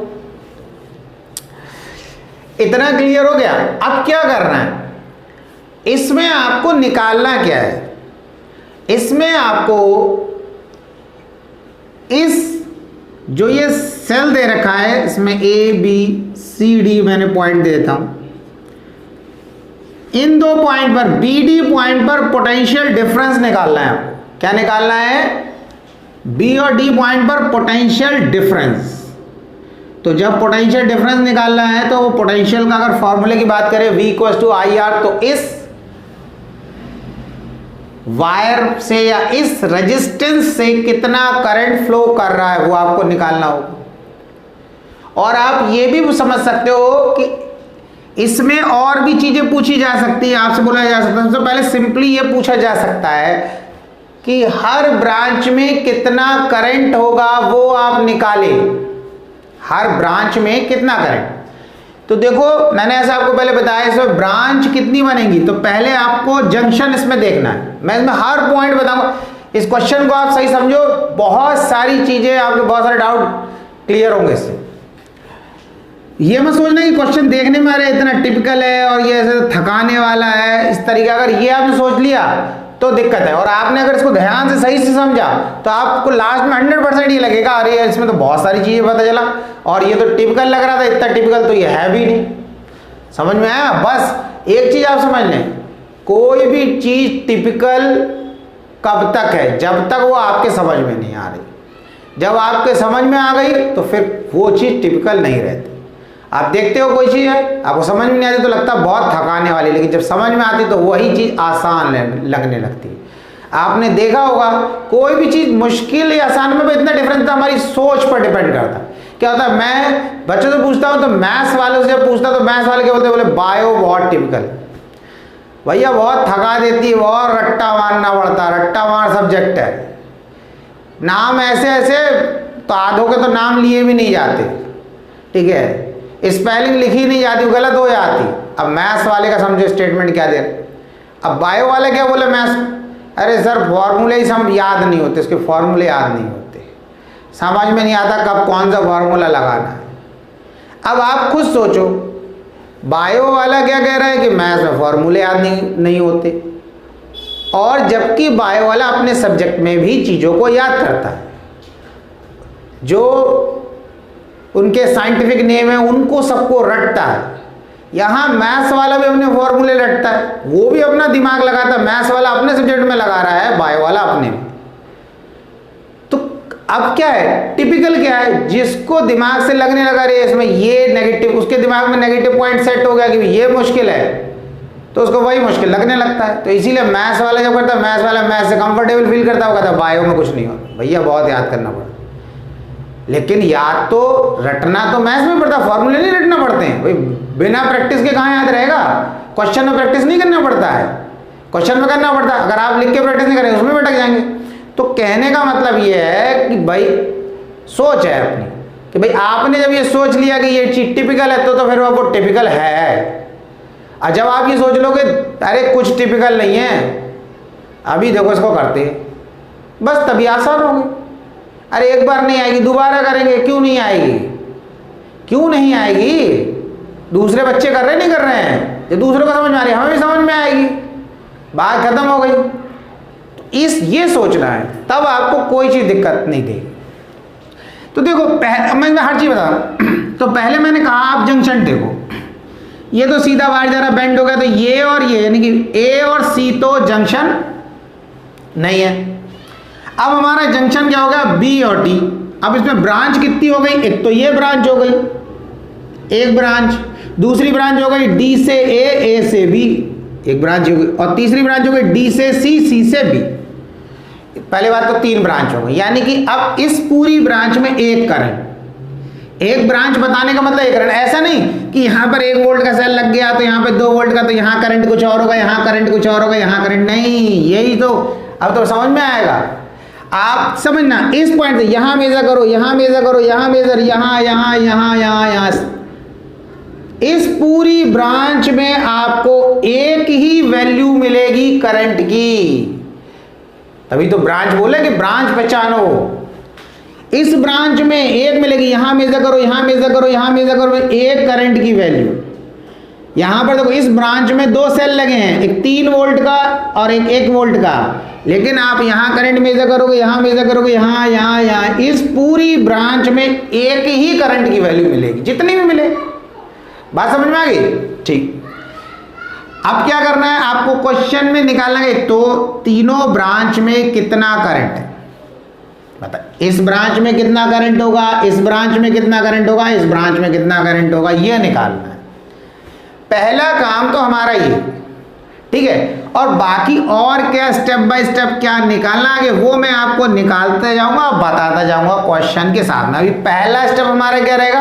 इतना क्लियर हो गया? अब क्या करना है, इसमें आपको निकालना क्या है, इसमें आपको इस जो ये सेल दे रखा है, इसमें ए बी सी डी मैंने पॉइंट देता हूं, इन दो पॉइंट पर, बी डी पॉइंट पर पोटेंशियल डिफरेंस निकालना है आपको। क्या निकालना है? बी और डी पॉइंट पर पोटेंशियल डिफरेंस। तो जब पोटेंशियल डिफरेंस निकालना है तो वो पोटेंशियल का अगर फॉर्मूले की बात करें V = IR, तो इस वायर से या इस रेजिस्टेंस से कितना करंट फ्लो कर रहा है वो आपको निकालना होगा। और आप ये भी समझ सकते हो कि इसमें और भी चीजें पूछी जा सकती है, आपसे बोला जा सकता है। सबसे पहले सिंपली ये पूछा जा सकता है कि हर ब्रांच में कितना करंट होगा वो आप निकालें, हर ब्रांच में कितना करंट। तो देखो मैंने ऐसा आपको पहले बताया, इसमें ब्रांच कितनी बनेंगी, तो पहले आपको जंक्शन इसमें देखना है। मैं इसमें हर पॉइंट बताऊंगा, इस क्वेश्चन को आप सही समझो, बहुत सारी चीजें आपके बहुत सारे डाउट क्लियर होंगे इससे। ये मत सोचना कि क्वेश्चन देखने में अरे इतना टिपिकल है और ये ऐसे थकाने वाला है, इस तरीके अगर ये आपने सोच लिया तो दिक्कत है। और आपने अगर इसको ध्यान से सही से समझा तो आपको लास्ट में 100% ये लगेगा अरे इसमें तो बहुत सारी चीजें पता चला, और ये तो टिपिकल लग रहा था, इतना टिपिकल तो ये है भी नहीं। समझ में आया? बस एक चीज आप समझ लें, कोई भी चीज टिपिकल कब तक है, जब तक वो आपके समझ में नहीं आ रही। जब आपके समझ में आ गई तो फिर वो चीज टिपिकल नहीं रहती। आप देखते हो कोई चीज़ है, आपको समझ में नहीं आती तो लगता बहुत थकाने वाली, लेकिन जब समझ में आती तो वही चीज़ आसान लगने लगती है। आपने देखा होगा कोई भी चीज़ मुश्किल या आसान में इतना डिफरेंस था, हमारी सोच पर डिपेंड करता है। क्या होता है, मैं बच्चों से पूछता हूँ तो मैथ्स वालों से जब पूछता तो मैथ्स वाले क्या बोलते, बोले बायो बहुत टिपिकल भैया, बहुत थका देती है, बहुत रट्टा मारना पड़ता है, रट्टा मार सब्जेक्ट है, नाम ऐसे ऐसे तो आधों के तो नाम लिए भी नहीं जाते, ठीक है, स्पेलिंग लिखी नहीं जाती, गलत हो जाती। अब मैथ्स वाले का समझो स्टेटमेंट क्या दे रहे। अब बायो वाले क्या बोले मैथ्स, अरे सर फॉर्मूले ही सब याद नहीं होते, उसके फॉर्मूले याद नहीं होते, समझ में नहीं आता कब कौन सा फॉर्मूला लगाना है। अब आप खुद सोचो, बायो वाला क्या कह रहा है कि मैथ्स में फॉर्मूले याद नहीं होते, और जबकि बायो वाला अपने सब्जेक्ट में भी चीज़ों को याद करता है, जो उनके साइंटिफिक नेम है उनको सबको रटता है। यहाँ मैथ्स वाला भी अपने फॉर्मूले रटता है, वो भी अपना दिमाग लगाता है, मैथ्स वाला अपने सब्जेक्ट में लगा रहा है, बायो वाला अपने में। तो अब क्या है, टिपिकल क्या है, जिसको दिमाग से लगने लगा रे इसमें ये नेगेटिव, उसके दिमाग में नेगेटिव पॉइंट सेट हो गया कि ये मुश्किल है, तो उसको वही मुश्किल लगने लगता है। तो इसीलिए मैथ्स वाला जब करता है, मैथ्स वाला मैथ्स से कंफर्टेबल फील करता होगा, तो बायो में कुछ नहीं होता, भैया बहुत याद करना पड़ता। लेकिन याद तो रटना तो मैथ्स में पड़ता, फॉर्मूले नहीं रटना पड़ते हैं भाई, बिना प्रैक्टिस के कहाँ याद रहेगा। क्वेश्चन में प्रैक्टिस नहीं करना पड़ता है, क्वेश्चन में करना पड़ता है, अगर आप लिख के प्रैक्टिस नहीं करेंगे उसमें भटक जाएंगे। तो कहने का मतलब ये है कि भाई सोच है अपनी, कि भाई आपने जब ये सोच लिया कि ये चीज टिपिकल है, तो फिर वो टिपिकल है। और जब आप ये सोच लोगे अरे कुछ टिपिकल नहीं है, अभी देखो इसको करते, बस तभी आसान होगी। अरे एक बार नहीं आएगी, दोबारा करेंगे, क्यों नहीं आएगी, क्यों नहीं आएगी, दूसरे बच्चे कर रहे नहीं कर रहे हैं, ये दूसरों को समझ में आ रही है, हमें भी समझ में आएगी, बात खत्म हो गई। तो ये सोचना है, तब आपको कोई चीज दिक्कत नहीं देगी। तो देखो मैं हर चीज बता रहा हूं। तो पहले मैंने कहा आप जंक्शन देखो, ये तो सीधा वायर जा रहा बेंड हो गया, तो ये और ये यानी कि ए और सी तो जंक्शन नहीं है। अब हमारा जंक्शन क्या हो गया, बी और डी। अब इसमें ब्रांच कितनी हो गई, एक तो ये ब्रांच हो गई, एक ब्रांच, दूसरी ब्रांच हो गई डी से ए से बी, एक ब्रांच हो गई, और तीसरी ब्रांच हो गई डी से सी से बी। पहले बात तो 3 ब्रांच हो गई, यानी कि अब इस पूरी ब्रांच में एक करंट, एक ब्रांच बताने का मतलब एक करंट, ऐसा नहीं कि यहाँ पर 1 वोल्ट का सेल लग गया तो यहाँ पे 2 वोल्ट का, तो यहाँ करंट कुछ और होगा, यहाँ करंट कुछ और होगा, यहाँ करंट नहीं, यही तो अब तो समझ में आएगा। आप समझना इस पॉइंट से, यहां मेजर करो, यहां मेजर करो, यहां मेजर, यहां यहां यहां यहां यहां, इस पूरी ब्रांच में आपको एक ही वैल्यू मिलेगी करंट की, तभी तो ब्रांच बोले कि ब्रांच पहचानो। इस ब्रांच में एक मिलेगी, यहां मेजर करो, यहां मेजर करो, यहां मेजर करो, एक करंट की वैल्यू। यहां पर देखो इस ब्रांच में 2 सेल लगे हैं, एक 3 वोल्ट का और एक 1 वोल्ट का, लेकिन आप यहां करंट मेजर करोगे, यहां मेजर करोगे, यहां यहां यहां, इस पूरी ब्रांच में एक ही करंट की वैल्यू मिलेगी, जितनी भी मिले। बात समझ में आ गई? ठीक। अब क्या करना है आपको, क्वेश्चन में निकालना है तो तीनों ब्रांच में कितना करंट है, बता, इस ब्रांच में कितना करंट होगा, इस ब्रांच में कितना करंट होगा, इस ब्रांच में कितना करंट होगा, यह निकालना है। पहला काम तो हमारा ये, ठीक है। और बाकी और क्या स्टेप बाय स्टेप क्या निकालना आगे, वो मैं आपको निकालते जाऊंगा और बताता जाऊंगा क्वेश्चन के साथ में। अभी पहला स्टेप हमारा क्या रहेगा,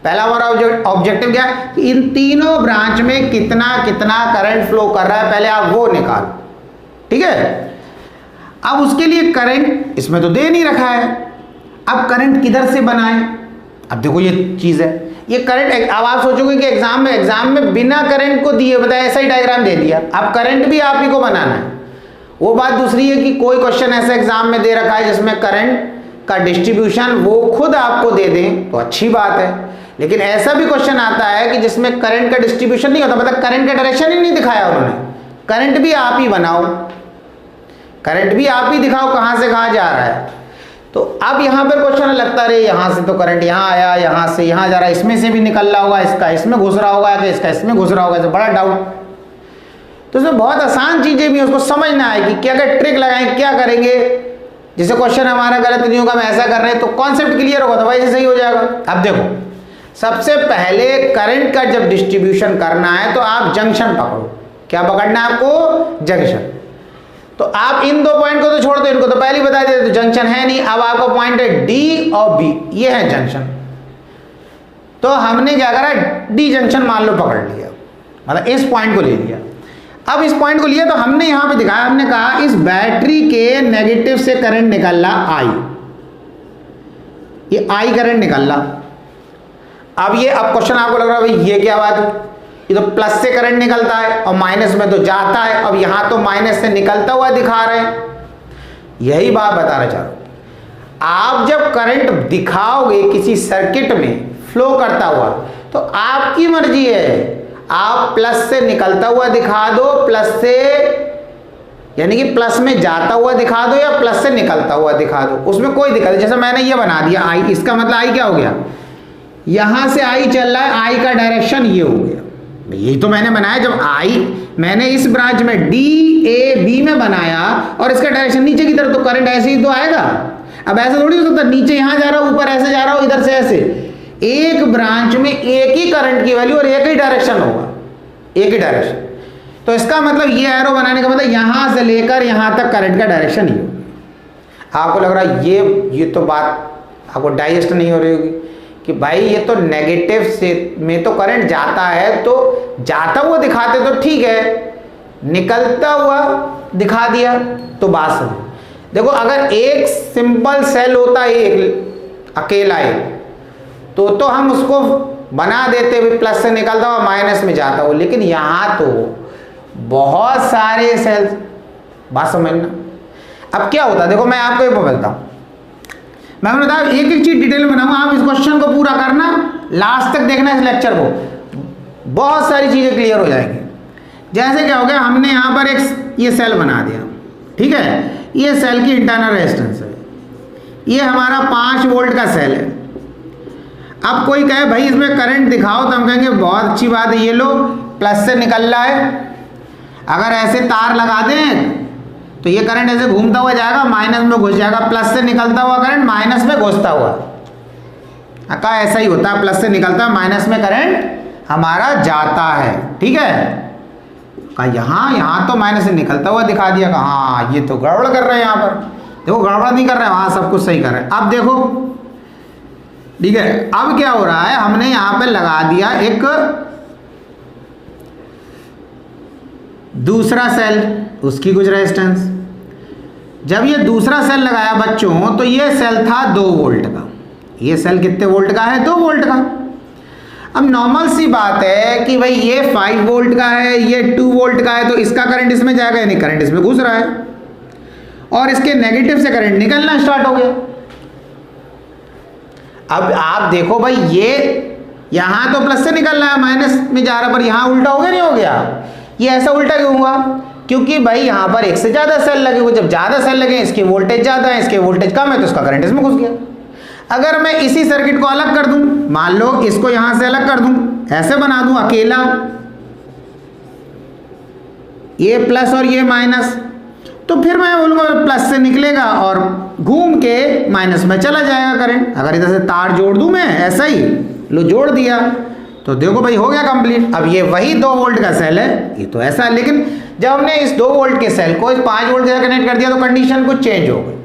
पहला हमारा ऑब्जेक्टिव क्या है कि इन तीनों ब्रांच में कितना कितना करंट फ्लो कर रहा है, पहले आप वो निकालो, ठीक है। अब उसके लिए करंट इसमें तो दे नहीं रखा है, अब करंट किधर से बनाएं। अब देखो ये चीज है, ये करंट, अब आप सोचोगे कि एग्जाम में बिना करंट को दिए बताया ऐसा ही डायग्राम दे दिया, अब करंट भी आप ही को बनाना है। वो बात दूसरी है कि कोई क्वेश्चन ऐसा एग्जाम में दे रखा है जिसमें करंट का डिस्ट्रीब्यूशन वो खुद आपको दे दें तो अच्छी बात है, लेकिन ऐसा भी क्वेश्चन आता है कि जिसमें करंट का डिस्ट्रीब्यूशन नहीं होता, मतलब करंट का डायरेक्शन ही नहीं दिखाया उन्होंने, करंट भी आप ही बनाओ, करंट भी आप ही दिखाओ कहां से कहां जा रहा है। तो अब यहां पर क्वेश्चन लगता है यहां से तो करंट यहां आया, यहां से यहां जा रहा है, इसमें से भी निकल रहा होगा, इसका इसमें घुस रहा होगा, कि इसका इसमें घुस रहा होगा, तो बड़ा डाउट। तो इसमें बहुत आसान चीजें भी उसको समझना है कि क्या क्या ट्रिक लगाएं, क्या करेंगे जिससे क्वेश्चन हमारा गलत नहीं होगा, हम ऐसा कर रहे हैं तो कॉन्सेप्ट क्लियर होगा, तो वैसे सही हो जाएगा। अब देखो सबसे पहले करंट का जब डिस्ट्रीब्यूशन करना है तो आप जंक्शन पकड़ो, क्या पकड़ना है आपको, जंक्शन। तो आप इन 2 पॉइंट को तो छोड़ दो, इनको तो पहले ही बता देते, तो जंक्शन है नहीं। अब आपको पॉइंट है डी और बी, ये है जंक्शन। तो हमने क्या करा, डी जंक्शन मान लो पकड़ लिया, मतलब इस पॉइंट को ले लिया। अब इस पॉइंट को लिया तो हमने यहां पे दिखाया, हमने कहा इस बैटरी के नेगेटिव से करंट निकल रहा आई, ये आई करंट निकल रहा। अब ये, अब क्वेश्चन आपको लग रहा है भाई ये क्या बात है, ये तो प्लस से करंट निकलता है और माइनस में तो जाता है, अब यहां तो माइनस से निकलता हुआ दिखा रहे हैं, यही बात बता रहे चारों। आप जब करंट दिखाओगे किसी सर्किट में फ्लो करता हुआ तो आपकी मर्जी है, आप प्लस से निकलता हुआ दिखा दो, प्लस से यानी कि प्लस में जाता हुआ दिखा दो या प्लस से निकलता हुआ दिखा दो, उसमें कोई दिक्कत नहीं। जैसे मैंने ये बना दिया आई, इसका मतलब आई क्या हो गया, यहां से आई चल रहा है, आई का डायरेक्शन ये हो गया, यही तो मैंने बनाया, जब मैंने इस ब्रांच में DAB में बनाया और इसका डायरेक्शन नीचे की तरफ, तो करंट ऐसे ही तो आएगा। अब ऐसा थोड़ी हो सकता नीचे यहां जा रहा हूं, ऊपर ऐसे जा रहा हूं, इधर से ऐसे। एक ब्रांच में एक ही करंट की वैल्यू और एक ही डायरेक्शन होगा, एक ही डायरेक्शन। तो इसका मतलब ये एरो बनाने का मतलब यहां से लेकर यहां तक करंट का डायरेक्शन ही होगा। आपको लग रहा है ये तो बात आपको डाइजेस्ट नहीं हो रही होगी कि भाई ये तो नेगेटिव से में तो करंट जाता है, तो जाता हुआ दिखाते तो ठीक है, निकलता हुआ दिखा दिया तो बात समझ। देखो अगर एक सिंपल सेल होता है, एक अकेला एक, तो हम उसको बना देते हुए प्लस से निकलता हुआ माइनस में जाता हुआ, लेकिन यहां तो बहुत सारे सेल्स, बात समझना। अब क्या होता है, देखो मैं आपको एक बोलता हूं, मैं बताऊं एक एक चीज डिटेल में बनाऊंगा, आप इस क्वेश्चन को पूरा करना, लास्ट तक देखना इस लेक्चर को, बहुत सारी चीजें क्लियर हो जाएंगी। जैसे क्या हो गया, हमने यहां पर एक ये सेल बना दिया, ठीक है, ये सेल की इंटरनल रेजिस्टेंस है, ये हमारा 5 वोल्ट का सेल है। अब कोई कहे भाई इसमें करंट दिखाओ, तो हम कहेंगे बहुत अच्छी बात है, ये लो प्लस से निकल रहा है, अगर ऐसे तार लगा दें तो ये करंट ऐसे घूमता हुआ जाएगा, माइनस में घुस जाएगा, प्लस से निकलता हुआ करंट माइनस में घुसता हुआ। का ऐसा ही होता है, प्लस से निकलता है, माइनस में करंट हमारा जाता है, ठीक है। का यहाँ तो माइनस से निकलता हुआ दिखा दिया, हाँ ये तो गड़बड़ कर रहे हैं, यहाँ पर देखो गड़बड़ नहीं कर रहे हैं, वहां सब कुछ सही कर रहे हैं। अब देखो ठीक है, अब क्या हो रहा है, हमने यहां पे लगा दिया एक दूसरा सेल, उसकी कुछ रेजिस्टेंस। जब ये दूसरा सेल लगाया बच्चों, तो ये सेल था 2 वोल्ट का, ये सेल कितने वोल्ट का है, 2 वोल्ट का। अब नॉर्मल सी बात है कि भाई ये 5 वोल्ट का है, ये 2 वोल्ट का है, तो इसका करंट इसमें जाएगा, यानी करंट इसमें घुस रहा है, और इसके नेगेटिव से करंट निकलना स्टार्ट हो गया। अब आप देखो भाई, ये यहां तो प्लस से निकल रहा है, माइनस में जा रहा है, पर यहां उल्टा हो गया, नहीं हो गया? ये ऐसा उल्टा क्यों हुआ? क्योंकि भाई यहां पर एक से ज्यादा सेल लगे हुए, जब ज्यादा सेल लगे, इसकी वोल्टेज ज्यादा है, इसके वोल्टेज कम है, तो इसका करंट इसमें घुस गया। अगर मैं इसी सर्किट को अलग कर दूं, मान लो इसको यहां से अलग कर दूं, ऐसे बना दूं अकेला, ये प्लस और ये माइनस, तो फिर मैं बोलूंगा प्लस से निकलेगा और घूम के माइनस में चला जाएगा करंट। अगर इधर से तार जोड़ दूं मैं, ऐसा ही लो जोड़ दिया, तो देखो भाई हो गया कंप्लीट। अब ये वही 2 वोल्ट का सेल है, ये तो ऐसा है, लेकिन जब हमने इस 2 वोल्ट के सेल को इस 5 वोल्ट के साथ कनेक्ट कर दिया, तो कंडीशन कुछ चेंज हो गई,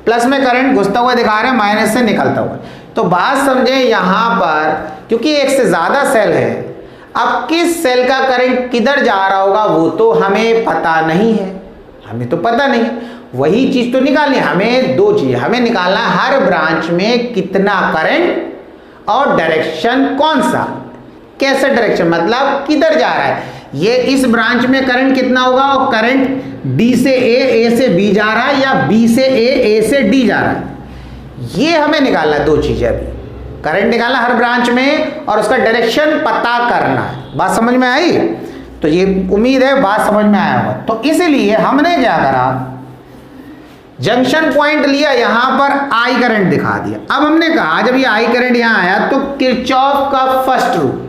प्लस में करंट घुसता हुआ दिखा रहे हैं, माइनस से निकलता हुआ। तो बात समझे यहां पर, क्योंकि एक से ज्यादा सेल है, अब किस सेल का करंट किधर जा रहा होगा वो तो हमें पता नहीं है, हमें तो पता नहीं। वही चीज तो निकालनी है हमें, 2 चीज हमें निकालना है, हर ब्रांच में कितना करंट और डायरेक्शन कौन सा, कैसे डायरेक्शन, मतलब किधर जा रहा है। ये इस ब्रांच में करंट कितना होगा, और करंट D से A से B जा रहा है, या B से A से D जा रहा है, ये हमें निकालना है। 2 चीजें अभी, करंट निकालना हर ब्रांच में और उसका डायरेक्शन पता करना है। बात समझ में आई? तो ये उम्मीद है बात समझ में आया होगा। तो इसीलिए हमने क्या करा, जंक्शन पॉइंट लिया, यहां पर I करंट दिखा दिया। अब हमने कहा जब ये I करंट यहां आया, तो किरचॉफ का फर्स्ट रूल,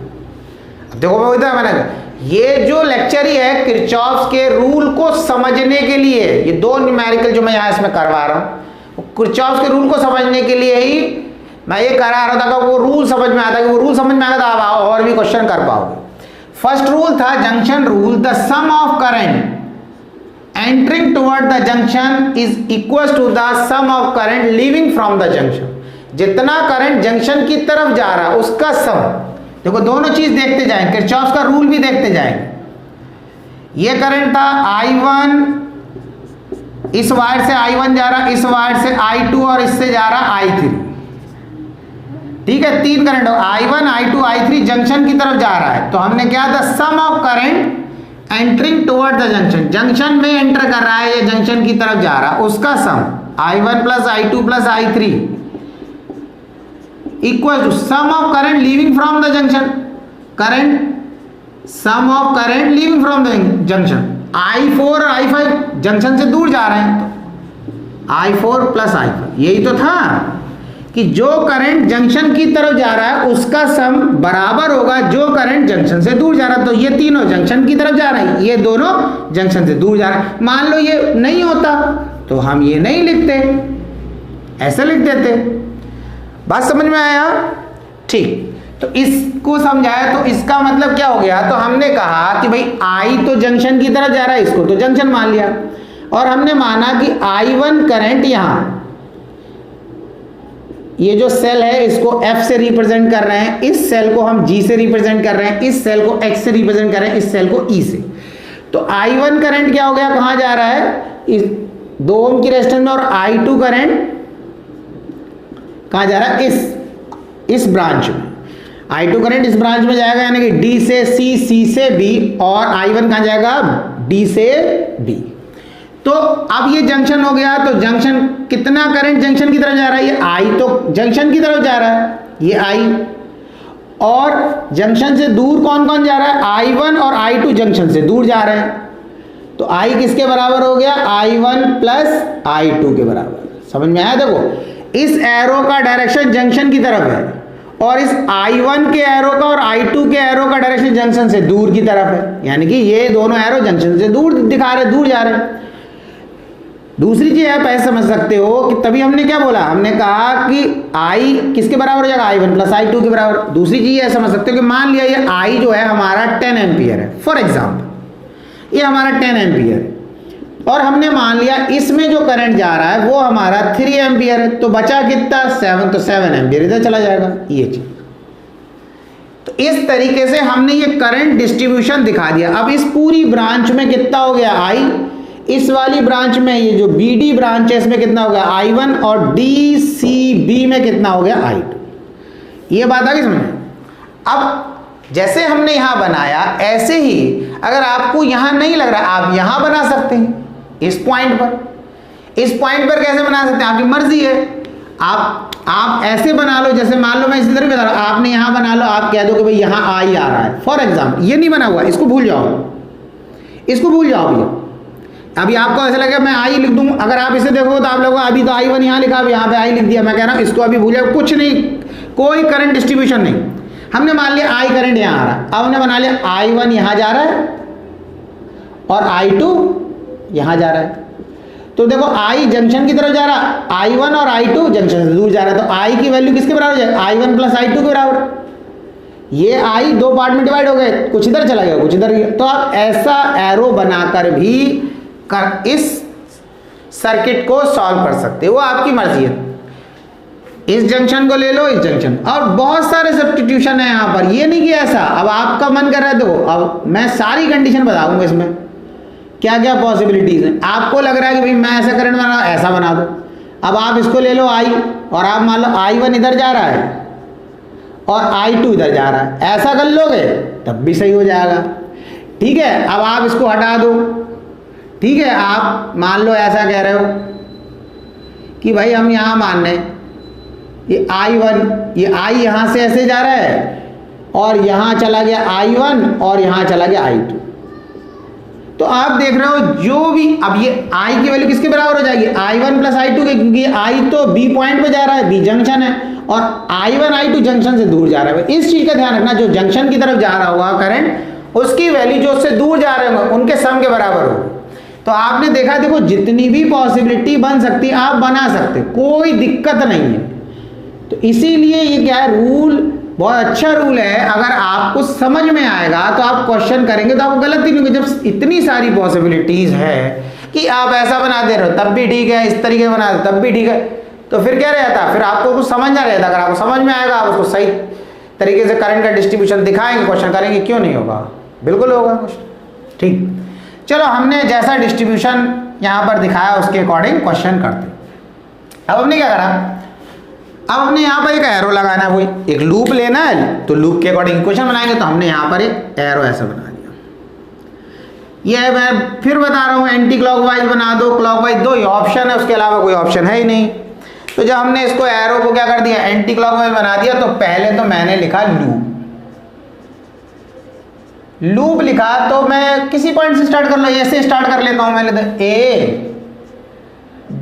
देखो मैं इधर मैंने ये जो लेक्चर ही है किरचॉफ के रूल को समझने के लिए, ये 2 न्यूमेरिकल जो मैं यहां इसमें करवा रहा हूं, किरचॉफ के रूल को समझने के लिए ही मैं ये करा रहा था, कि वो रूल समझ में आता है, कि वो रूल समझ में आता, तो आप और भी क्वेश्चन कर पाओगे। फर्स्ट रूल था junction rule, the sum of current entering toward the junction is equal to the sum of current leaving from the junction. जितना करंट जंक्शन की तरफ जा रहा है उसका सम, देखो दोनों चीज देखते जाएंगे, किरचॉफ का रूल भी देखते जाएंगे। ये करंट था I1, इस वायर से I1 जा रहा, इस वायर से I2 और इससे जा रहा I3, ठीक है, 3 current, I1 I2 I3 junction की तरफ जा रहा है। तो हमने क्या था, sum of current entering toward the junction, junction में एंटर कर रहा है, ये जंक्शन की तरफ जा रहा है, उसका sum I1 plus I2 plus I3 equal to sum of current leaving from the junction, current sum of current leaving from the junction, I4 और I5 जंक्शन से दूर जा रहे हैं, तो I4 प्लस I5, यही तो था कि जो करंट जंक्शन की तरफ जा रहा है उसका सम बराबर होगा जो करंट जंक्शन से दूर जा रहा है। तो ये तीनों जंक्शन की तरफ जा रहे हैं, ये दोनों जंक्शन से दूर जा रहे हैं। मान लो ये नहीं होता तो हम ये नहीं लिखते, ऐसे लिख देते। बात समझ में आया? ठीक, तो इसको समझाया तो इसका मतलब क्या हो गया? तो हमने कहा कि भाई I तो जंक्शन की तरफ जा रहा है, इसको तो जंक्शन मान लिया, और हमने माना कि I1 करंट यहां ये जो सेल है इसको F से रिप्रेजेंट कर रहे हैं, इस सेल को हम G से रिप्रेजेंट कर रहे हैं, इस सेल को X से रिप्रेजेंट कर रहे हैं, इस सेल को E से। तो I1 करंट क्या हो गया, कहां जा रहा है? इस 2 ओम की रेजिस्टेंस में। और I2 करंट कहां जा रहा है? इस ब्रांच में। I2 करंट इस ब्रांच में जाएगा, यानी कि D से C, C से B, और I1 कहां जाएगा? D से B। तो अब ये जंक्शन हो गया, तो जंक्शन कितना करंट जंक्शन की तरफ जा रहा है? ये I तो जंक्शन की तरफ जा रहा है, ये I। और जंक्शन से दूर कौन कौन जा रहा है? I1 और I2 जंक्शन से दूर जा रहे हैं। तो I किसके बराबर हो गया? I1 प्लस I2 के बराबर। समझ में आया? देखो इस एरो का डायरेक्शन जंक्शन की तरफ है, और इस I1 के एरो का और I2 के एरो का डायरेक्शन जंक्शन से दूर की तरफ है, यानी कि ये दोनों एरो जंक्शन से दूर दिखा रहे, दूर जा रहे हैं। दूसरी चीज आप ऐसे समझ सकते हो कि तभी हमने क्या बोला, हमने कहा कि I किसके बराबर हो जाएगा? I1 प्लस I2 के बराबर। दूसरी चीज ऐसे समझ सकते हो कि मान लिया ये I जो है हमारा 10 एम्पियर है, फॉर एग्जाम्पल ये हमारा 10 एम्पियर है, और हमने मान लिया इसमें जो करंट जा रहा है वो हमारा 3 एम्पियर है। तो बचा कितना? 7। तो 7 एम्पियर इधर चला जाएगा, ये चीज। तो इस तरीके से हमने ये करंट डिस्ट्रीब्यूशन दिखा दिया। अब इस पूरी ब्रांच में कितना हो गया? I। इस वाली ब्रांच में ये जो BD ब्रांच है इसमें कितना हो गया? I1। और DCB में कितना हो गया? I2। ये बात आ गई समझ? अब जैसे हमने यहां बनाया, ऐसे ही अगर आपको यहां नहीं लग रहा, आप यहां बना सकते हैं इस पॉइंट पर। इस पॉइंट पर कैसे बना सकते हैं? आपकी मर्जी है। आप ऐसे बना लो, जैसे मान लो मैं इस तरह बता रहा हूं, आपने यहां बना लो, आप कह दो कि भाई यहां I आ रहा है, फॉर एग्जाम्पल। ये नहीं बना हुआ, इसको भूल जाओ, इसको भूल जाओ। भैया अभी आपको ऐसा लगे मैं I लिख दूं, अगर आप इसे देखो तो आप लोगों अभी तो I1 यहां लिखा, अब यहां पे I लिख दिया। मैं कह रहा हूं इसको अभी भूल जाओ, कुछ नहीं, कोई करंट डिस्ट्रीब्यूशन नहीं। हमने मान लिया I करंट यहां आ रहा है, अब हमने बना लिया I1 यहां जा रहा है और I2 यहां जा रहा है। तो देखो I जंक्शन की तरफ जा रहा है, I1 और I2 जंक्शन से दूर जा रहा है। तो I की वैल्यू किसके बराबर हो जाएगा? I1 प्लस I2 के बराबर। ये I 2 पार्ट में डिवाइड हो गए, कुछ इधर चला गया, कुछ इधर गया। तो आप ऐसा एरो बनाकर भी इस सर्किट को सॉल्व कर सकते हो, वो आपकी मर्जी है। इस जंक्शन को ले लो, इस जंक्शन, और बहुत सारे सब्स्टिट्यूशन है यहाँ पर। ये नहीं कि ऐसा अब आपका मन कर रहा है। देखो अब मैं सारी कंडीशन बताऊंगा इसमें क्या क्या पॉसिबिलिटीज है। आपको लग रहा है कि भाई मैं ऐसा करंट बना, ऐसा बना दो। अब आप इसको ले लो I, और आप मान लो I1 इधर जा रहा है और I2 इधर जा रहा है, ऐसा कर लोगे तब भी सही हो जाएगा। ठीक है, अब आप इसको हटा दो। ठीक है, आप मान लो ऐसा कह रहे हो कि भाई हम यहाँ मान रहे हैं ये I1, ये I यहाँ से ऐसे जा रहा है और यहाँ चला गया I1 और यहाँ चला गया I2। तो आप देख रहे हो जो भी, अब ये I की वैल्यू किसके बराबर हो जाएगी? I1 प्लस I2 के, क्योंकि I तो B पॉइंट पे जा रहा है, B जंक्शन है, और I1 I2 जंक्शन से दूर जा रहा है। इस चीज का ध्यान रखना, जो जंक्शन की तरफ जा रहा होगा करंट, उसकी वैल्यू जो उससे दूर जा रहे होंगे उनके सम के बराबर होगी। तो आपने देखा, देखो जितनी भी पॉसिबिलिटी बन सकती है आप बना सकते, कोई दिक्कत नहीं है। तो इसीलिए ये क्या है, रूल बहुत अच्छा रूल है। अगर आपको समझ में आएगा तो आप क्वेश्चन करेंगे तो आपको गलती नहीं होगी। जब इतनी सारी पॉसिबिलिटीज है कि आप ऐसा बना दे रहे हो तब भी ठीक है, इस तरीके बना दे तब भी ठीक है, तो फिर क्या रहता, फिर आपको कुछ समझ ना रहता। अगर आपको समझ में आएगा आप उसको सही तरीके से करंट का डिस्ट्रीब्यूशन दिखाएंगे, क्वेश्चन करेंगे, क्यों नहीं होगा, बिल्कुल होगा क्वेश्चन। ठीक, चलो हमने जैसा डिस्ट्रीब्यूशन यहाँ पर दिखाया उसके अकॉर्डिंग क्वेश्चन करते। अब हमने क्या करा, अब हमने यहाँ पर एक एरो लगाना है, वही एक लूप लेना है, तो लूप के अकॉर्डिंग क्वेश्चन बनाएंगे। तो हमने यहाँ पर एक एरो ऐसा बना दिया। ये मैं फिर बता रहा हूँ, एंटी क्लॉकवाइज बना दो, क्लॉकवाइज दो, ये ऑप्शन है, उसके अलावा कोई ऑप्शन है ही नहीं। तो जब हमने इसको एरो को क्या कर दिया, एंटी क्लॉकवाइज बना दिया, तो पहले तो मैंने लिखा लूप। लूप लिखा तो मैं किसी पॉइंट से स्टार्ट कर लो, ऐसे स्टार्ट कर लेता हूं। मैंने तो A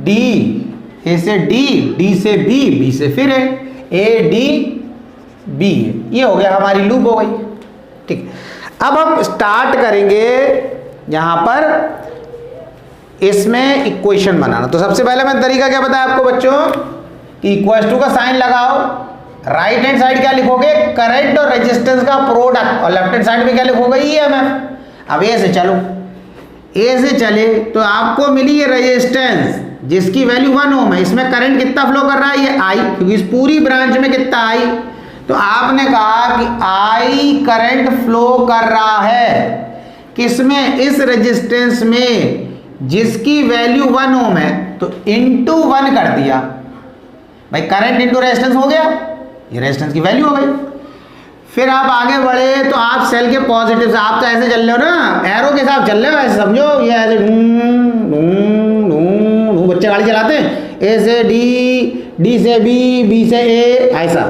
D ए से डी, डी से बी, बी से फिर ए, ए डी बी, ये हो गया हमारी लूप हो गई। ठीक, अब हम स्टार्ट करेंगे यहां पर इसमें इक्वेशन बनाना। तो सबसे पहले मैं तरीका क्या बताया आपको बच्चों कि इक्वल टू का साइन लगाओ, राइट हैंड साइड क्या लिखोगे, करंट और रेजिस्टेंस का प्रोडक्ट, और लेफ्ट हैंड साइड में क्या लिखोगे, ईएमएफ। अब ए से चलो, ए से चले तो आपको मिली ये रेजिस्टेंस जिसकी वैल्यू 1 ओम है। इसमें करंट कितना फ्लो कर रहा है, ये आई, क्योंकि इस पूरी ब्रांच में कितना आई, तो आपने कहा कि आई करंट फ्लो कर रहा है किसमें, इस रेजिस्टेंस में जिसकी वैल्यू 1 ओम है, तो इंटू 1 कर दिया भाई, करंट इंटू रेजिस्टेंस हो गया, ये रेजिस्टेंस की वैल्यू हो गई। फिर आप आगे बढ़े तो आप सेल के पॉजिटिव से, आप तो ऐसे चल रहे हो ना, एरो के साथ चल रहे हो, ऐसे समझो, ये ऐसे बच्चे गाड़ी चलाते हैं, ए से डी, डी से बी, बी से ए, ऐसा।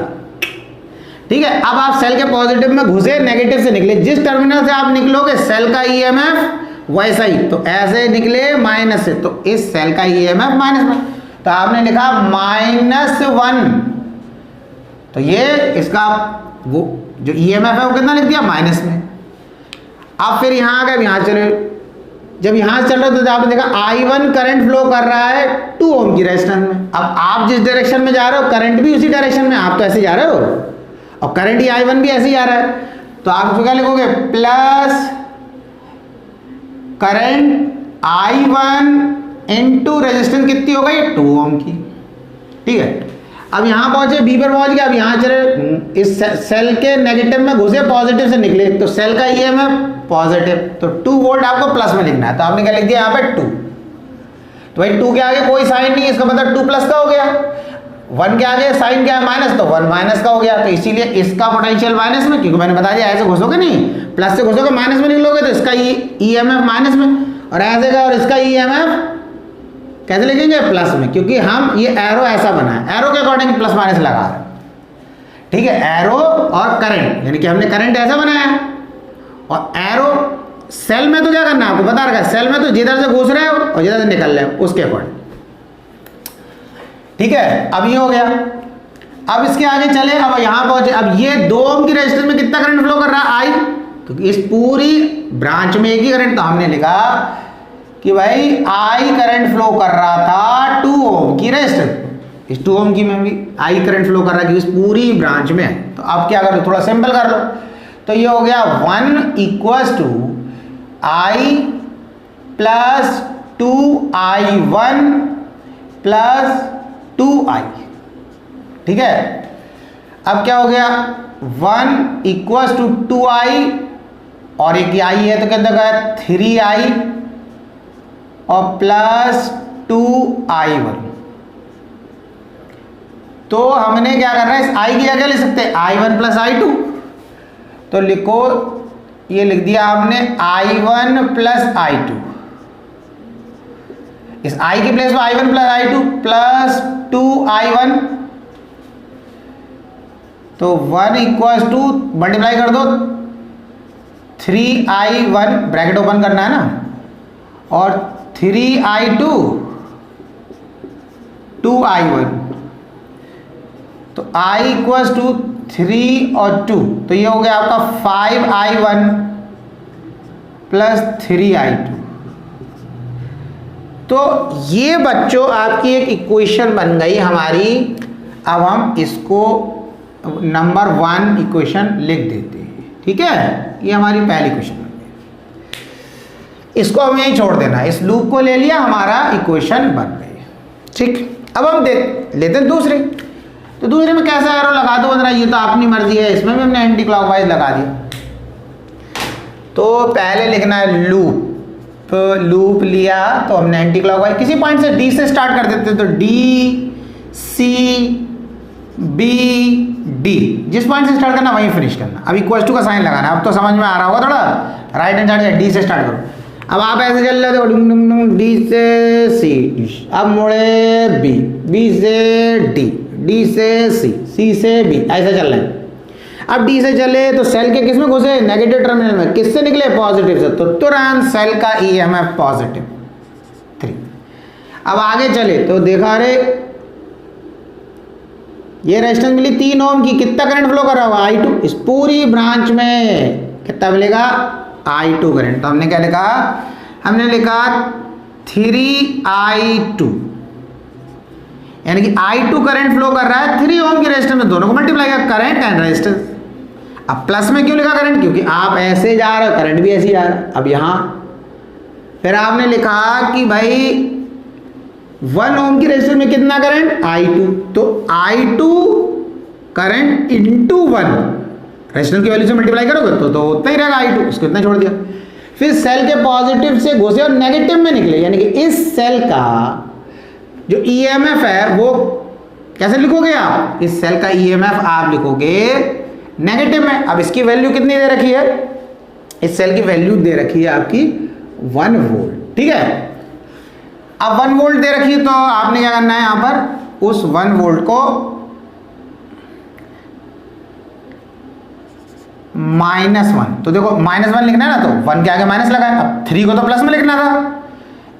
ठीक है, अब आप सेल के पॉजिटिव में घुसे, नेगेटिव से निकले, जिस टर्मिनल से आप निकलोगे सेल का ईएमएफ वैसा ही, तो ऐसे निकले माइनस से, तो इस सेल का ईएमएफ माइनस में, तो आपने लिखा -1, तो ये इसका वो जो ईएमएफ है वो कितना लिख दिया, माइनस में। अब फिर यहां आ गए, यहां चले, जब यहां से चल रहे तो आपने देखा I1 करंट फ्लो कर रहा है 2 ओम की रेजिस्टेंस में। अब आप जिस डायरेक्शन में जा रहे हो करंट भी उसी डायरेक्शन में, आप तो ऐसे जा रहे हो और करंट ही I1 भी ऐसे ही जा रहा है, तो आप इसको क्या लिखोगे, plus current I1 into resistance कितनी हो गई, 2 ओम की। ठीक है, अब यहां पहुंचे, बी पर पहुंच गए, अब यहां चले, इस सेल के नेगेटिव में घुसे, पॉजिटिव से निकले, तो सेल का ईएमएफ पॉजिटिव, तो 2 वोल्ट आपको प्लस में लिखना है, तो आपने क्या लिख दिया यहाँ पे 2, तो भाई 2 के आगे कोई साइन नहीं, इसका मतलब 2 प्लस का हो गया, 1 के आगे साइन क्या है, माइनस, तो 1 माइनस का हो गया, तो इसीलिए इसका पोटेंशियल माइनस में, क्योंकि मैंने बता दिया ऐसे घुसोगे नहीं, प्लस से घुसोगे माइनस में निकलोगे, तो इसका ईएमएफ माइनस में, और ऐसे का, और इसका ईएमएफ कैसे लिखेंगे, प्लस में, क्योंकि हम ये एरो ऐसा बना है, एरो के अकॉर्डिंग प्लस माइनस लगा रहे हैं। ठीक है, एरो और करंट, यानी कि हमने करंट ऐसा बनाया है, और एरो सेल में तो क्या करना है आपको बता रखा है, सेल में तो जिधर से घुस रहे हो और जिधर से निकल रहे हो उसके अकॉर्डिंग। ठीक है, अब ये हो गया, अब इसके आगे चले, अब यहां पहुंचे, अब ये 2 ओम की रेजिस्टेंस में कितना करंट फ्लो कर रहा है, आई, क्योंकि इस पूरी ब्रांच में एक ही करंट, तो हमने लिखा कि भाई आई करंट फ्लो कर रहा था 2 ओम की रेजिस्टेंस, इस 2 ओम की में भी आई करंट फ्लो कर रहा है कि इस पूरी ब्रांच में है। तो अब क्या करो, थोड़ा सिंपल कर लो, तो ये हो गया 1 equals to I plus 2I1 plus 2I। ठीक है, अब क्या हो गया, 1 इक्वल्स टू 2I, और एक I है तो क्या होगा 3I, और प्लस 2I1। तो हमने क्या करना है, इस I की जगह ले सकते हैं I1 प्लस I2, तो लिखो, ये लिख दिया हमने I1 प्लस I2, इस I की प्लेस में I1 plus I2 plus 2I1, तो 1 इक्वल्स टू मल्टीप्लाई कर दो 3I1, ब्रैकेट ओपन करना है ना, और 3I2 2I1, तो I इक्वल्स टू 3 और 2, तो ये हो गया आपका 5I1 प्लस 3I2। तो ये बच्चों आपकी एक इक्वेशन बन गई हमारी। अब हम इसको नंबर 1 इक्वेशन लिख देते हैं। ठीक है, ये हमारी पहली इक्वेशन बन गई, इसको हम यहीं छोड़ देना, इस लूप को ले लिया, हमारा इक्वेशन बन गई। ठीक, अब हम देख लेते हैं दूसरी, तो दूसरे में कैसा एरो लगा दो बंदरा, ये तो अपनी मर्जी है, इसमें भी हमने एंटी क्लॉकवाइज लगा दिया। तो पहले लिखना है लूप, तो लूप लिया तो हमने एंटी क्लॉकवाइज, किसी पॉइंट से डी से स्टार्ट कर देते, तो डी सी बी डी, जिस पॉइंट से स्टार्ट करना वहीं फिनिश करना। अब इक्वल टू का साइन लगाना, अब तो समझ में आ रहा होगा थोड़ा, राइट हैंड साइड डी से स्टार्ट करो। अब आप ऐसे चल रहे हो, डी से सी, अब मोड़े बी, बी से डी, डी से सी, सी से बी, ऐसे चल रहे हैं। अब डी से चले तो सेल के किस में घुसे, नेगेटिव टर्मिनल में, किससे निकले, पॉजिटिव से, तो तुरंत सेल का ईएमएफ पॉजिटिव 3। अब आगे चले तो देखा रे ये रेजिस्टेंस मिली 3 ओम की, कितना करंट फ्लो कर रहा होगा I2, इस पूरी ब्रांच में कितना मिलेगा I2 करंट। तो हमने क्या लिखा, हमने लिखा 3I2, यानी कि I2 करंट फ्लो कर रहा है 3 ओम की रेजिस्टेंस में, दोनों को मल्टीप्लाई कर करंट एंड रेजिस्टेंस। अब प्लस में क्यों लिखा करंट, क्योंकि आप ऐसे जा रहे हो, करंट भी ऐसे ही जा रहा है। अब यहां फिर आपने लिखा कि भाई 1 ओम की रेजिस्टेंस में कितना करंट I2, तो I2 करंट इंटू 1 रेजिस्टेंस की वैल्यू से मल्टीप्लाई करोगे तो उतना ही रहेगा I2, इसको इतना छोड़ दिया। फिर सेल के पॉजिटिव से घुसे और नेगेटिव में निकले, यानी कि इस सेल का जो EMF है वो कैसे लिखोगे आप, इस सेल का EMF आप लिखोगे नेगेटिव में। अब इसकी वैल्यू कितनी दे रखी है, इस सेल की वैल्यू दे रखी है आपकी 1 वोल्ट, ठीक है। अब 1 वोल्ट दे रखी है तो आपने क्या करना है, यहां पर उस 1 वोल्ट को -1, तो देखो -1 लिखना है ना, तो 1 के आगे माइनस लगा है। अब 3 को तो प्लस में लिखना था,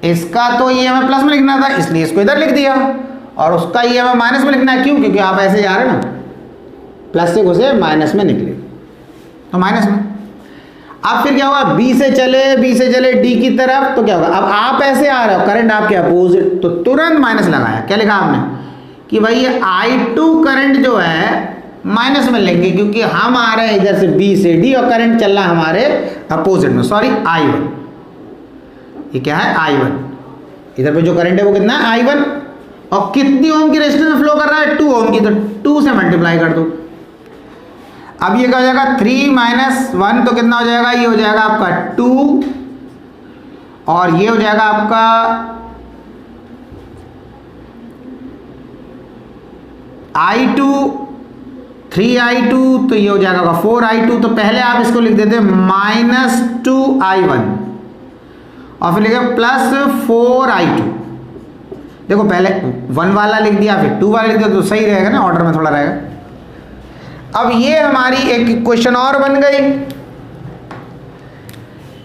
इसका तो EMF प्लस में लिखना था, इसलिए इसको इधर लिख दिया, और उसका EMF माइनस में लिखना है। क्यों, क्योंकि आप ऐसे जा रहे हैं ना, प्लस से घुसे माइनस में निकले तो माइनस में। अब फिर क्या होगा, बी से चले डी की तरफ, तो क्या होगा, अब आप ऐसे आ रहे हो, करंट आपके अपोजिट, तो तुरंत माइनस लगाया। क्या लिखा आपने कि भाई ये I2 करंट जो है माइनस में लेंगे, क्योंकि हम आ रहे हैं इधर से बी से डी और करंट चल रहा है हमारे अपोजिट में, सॉरी I1, ये क्या है I1, इधर पे जो करंट है वो कितना है I1, और कितनी ओम की रेजिस्टेंस में फ्लो कर रहा है 2 ओम की, तो 2 से मल्टीप्लाई कर दो। अब ये क्या हो जाएगा 3 - 1, तो कितना हो जाएगा, ये हो जाएगा आपका 2, और ये हो जाएगा आपका I2, 3I2, तो ये हो जाएगा 4I2। तो पहले आप इसको लिख देते -2I1 और फिर लिखे +4I2। देखो पहले 1 वाला लिख दिया, फिर 2 वाला लिख दिया, तो सही रहेगा ना, ऑर्डर में थोड़ा रहेगा। अब ये हमारी एक इक्वेशन और बन गई,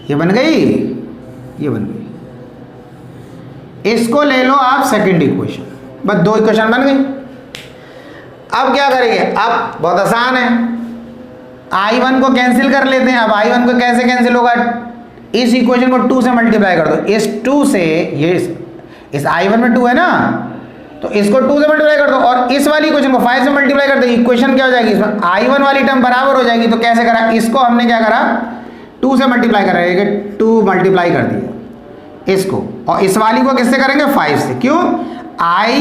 ये बन गई, ये बन गई। इसको ले लो आप सेकंड इक्वेशन, बस 2 इक्वेशन बन गई। अब क्या करेंगे, अब बहुत आसान है, I1 को कैंसिल कर लेते हैं। अब I1 को कैसे कैंसिल होगा, इस इक्वेशन को 2 से मल्टीप्लाई कर दो, इस 2 से, ये इस I1 में 2 है ना, तो इसको 2 से मल्टीप्लाई कर दो, और इस वाली इक्वेशन को 5 से मल्टीप्लाई कर दो। इक्वेशन क्या हो जाएगी, इसमें I1 वाली टर्म बराबर हो जाएगी। तो कैसे करा, इसको हमने क्या करा, 2 से मल्टीप्लाई कर रहे हैं, 2 मल्टीप्लाई कर दिया इसको, और इस वाली को किससे करेंगे 5 से। क्यों, I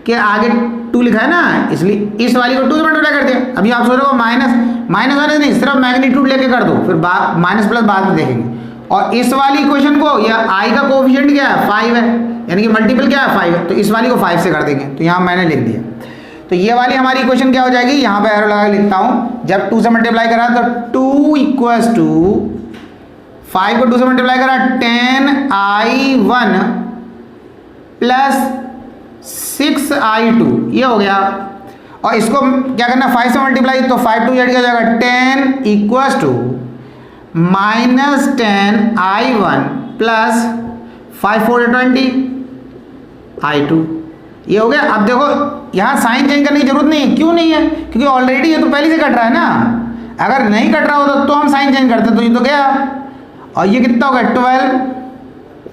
के आगे 2 लिखा है ना, इसलिए इस वाली को 2 से मल्टीप्लाई कर दिया। अभी आप सोच रहे हो माइनस वाले नहीं, सिर्फ मैग्नीट्यूड लेके कर दो, फिर माइनस प्लस बाद में देखेंगे। और इस वाली इक्वेशन को, या I का कोएफिशिएंट क्या है 5 है, यानी कि मल्टीपल क्या है 5 है, तो इस वाली को 5 से कर देंगे। तो यहाँ मैंने लिख दिया, तो ये वाली हमारी इक्वेशन क्या हो जाएगी, यहाँ पे एरो लगा लिखता हूँ, जब 2 से मल्टीप्लाई करा तो 2 = 5 को 2 से मल्टीप्लाई करा 10I1 + 6I2, ये हो गया। और इसको क्या करना, 5 से मल्टीप्लाई, तो 5 2 क्या हो जाएगा 10 = -10I1 + 5 4 20 I2, ये हो गया। अब देखो यहाँ साइन चेंज करने की जरूरत नहीं है, क्यों नहीं है, क्योंकि ऑलरेडी ये तो पहले से कट रहा है ना। अगर नहीं कट रहा होता तो हम साइन चेंज करते, तो ये तो गया। और ये कितना हो गया 12,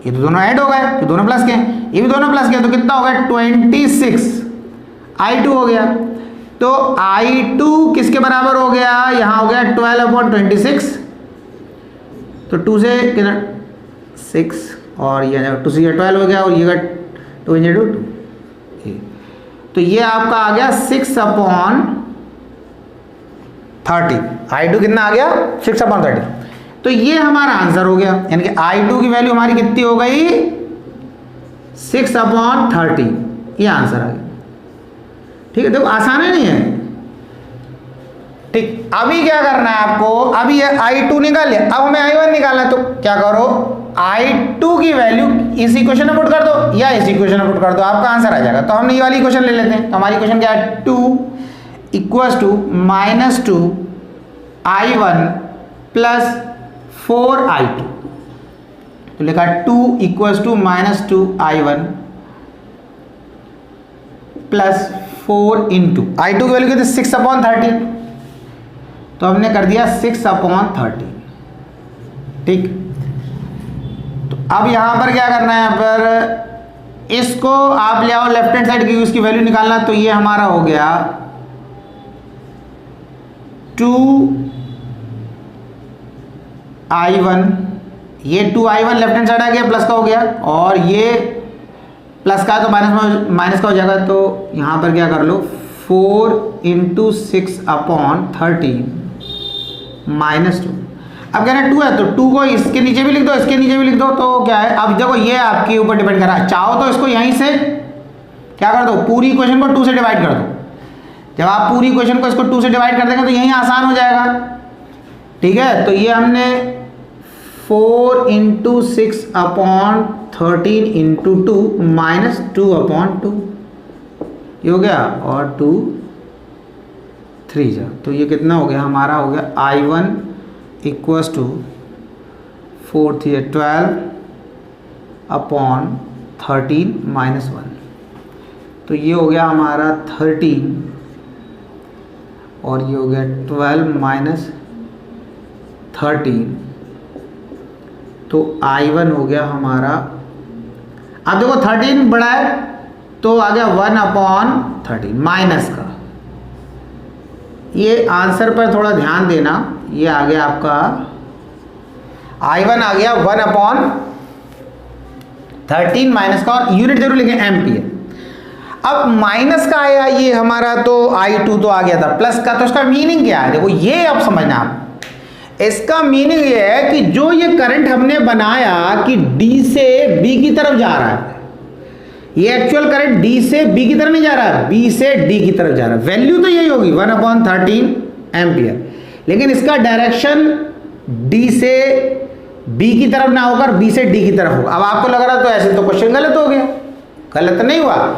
ये तो दोनों ऐड हो गए, तो दोनों प्लस के, ये भी दोनों प्लस के, तो कितना हो गया 26 I2 हो गया। तो I2 किसके बराबर हो गया, यहाँ हो गया 12/26, तो 2 से कितना 6, और ये 2 से 12 हो गया, और ये 2 × 2, तो ये आपका आ गया 6/30। I2 कितना आ गया 6/30, तो ये हमारा आंसर हो गया, यानी कि I2 की वैल्यू हमारी कितनी हो गई 6/30, ये आंसर आ गया। ठीक है, देखो आसान है नहीं है, ठीक। अभी क्या करना है आपको, अभी ये I2 निकाल लिया, अब हमें I1 निकालना है, तो क्या करो, I2 की वैल्यू इस इक्वेशन में पुट कर दो या इस इक्वेशन में पुट कर दो, आपका आंसर आ जाएगा। तो हमने ये वाली इक्वेशन ले लेते हैं, तो हमारी इक्वेशन क्या है 2 = -2I1 + 4I2, तो लिखा 2 = -2I1 + 4 इंटू आई टू की वैल्यू कितनी 6/13, तो हमने कर दिया 6/13। ठीक, तो अब यहां पर क्या करना है, यहाँ पर इसको आप ले आओ लेफ्ट हैंड साइड की, उसकी वैल्यू निकालना। तो ये हमारा हो गया 2i1, ये 2i1 लेफ्ट हैंड साइड आ गया, प्लस का हो गया, और ये प्लस का तो माइनस का हो जाएगा। तो यहां पर क्या कर लो 4 इंटू 6/13 -2। अब कह रहे हैं 2 है तो 2 को इसके नीचे भी लिख दो, इसके नीचे भी लिख दो, तो क्या है, अब देखो ये आपके ऊपर डिपेंड कर रहा है। चाहो तो इसको यहीं से क्या कर दो, पूरी इक्वेशन को 2 से डिवाइड कर दो। जब आप पूरी इक्वेशन को इसको 2 से डिवाइड कर देंगे तो यहीं आसान हो जाएगा। ठीक है, तो ये हमने 4 इंटू 6/13 इंटू 2 -2/2 ये हो गया, और 2 3 जा, तो ये कितना हो गया हमारा, हो गया I1 इक्वल्स टू 4 3 12/13 -1। तो ये हो गया हमारा 13, और ये हो गया 12 -13, तो I1 हो गया हमारा। अब देखो 13 बड़ा है तो आ गया 1/13 माइनस का। ये आंसर पर थोड़ा ध्यान देना, ये आ गया आपका I1 आ गया 1/13 माइनस का, और यूनिट जरूर लिखें एम्पियर। अब माइनस का आया ये हमारा, तो I2 तो आ गया था, प्लस का, तो इसका मीनिंग क्या है, देखो ये अब समझना आप। इसका मीनिंग ये है कि जो ये करंट हमने बनाया कि D से B की तरफ जा रहा है, ये एक्चुअल करंट D से B की तरफ नहीं जा रहा है, B से D की तरफ जा रहा है। वैल्यू तो यही होगी 1/13 एम्पियर, लेकिन इसका डायरेक्शन D से B की तरफ ना होकर B से D की तरफ होगा। अब आपको लग रहा है तो ऐसे तो क्वेश्चन गलत हो गया, गलत नहीं हुआ।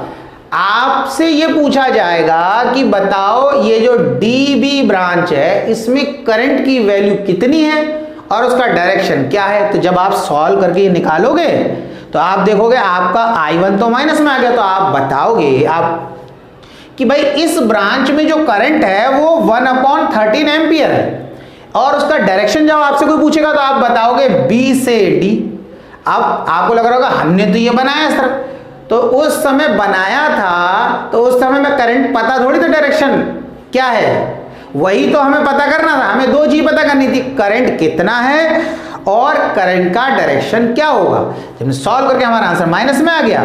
आपसे ये पूछा जाएगा कि बताओ ये जो DB ब्रांच है इसमें करंट की वैल्यू कितनी है और उसका डायरेक्शन क्या है। तो जब आप सॉल्व करके ये निकालोगे तो आप देखोगे आपका I1 तो माइनस में आ गया, तो आप बताओगे आप कि भाई इस ब्रांच में जो करंट है वो 1/13 एम्पियर है, और उसका डायरेक्शन जब आपसे कोई पूछेगा तो आप बताओगे B से D। अब आपको लग रहा होगा हमने तो ये बनाया इस तरह, तो उस समय बनाया था तो उस समय में करंट पता थोड़ी था डायरेक्शन क्या है, वही तो हमें पता करना था। हमें दो चीज पता करनी थी, करंट कितना है और करंट का डायरेक्शन क्या होगा। जब सॉल्व करके हमारा आंसर माइनस में आ गया,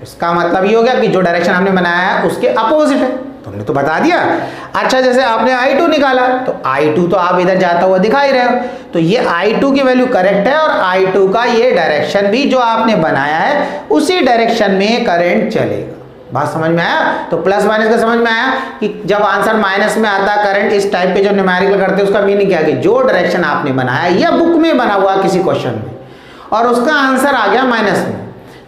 इसका मतलब ये हो गया कि जो डायरेक्शन हमने बनाया है उसके अपोजिट है, तो हमने तो बता दिया। अच्छा, जैसे आपने I2 निकाला तो I2 तो आप इधर जाता हुआ दिखा ही रहे हो, तो ये I2 की वैल्यू करेक्ट है, और I2 का ये डायरेक्शन भी जो आपने बनाया है उसी डायरेक्शन में करंट चलेगा। बात समझ में आया। तो प्लस माइनस का समझ में आया कि जब आंसर माइनस में आता करंट इस टाइप के जो न्यूमेरिकल करते हैं उसका मीनिंग क्या है कि जो डायरेक्शन आपने बनाया या बुक में बना हुआ किसी क्वेश्चन में और उसका आंसर आ गया माइनस में,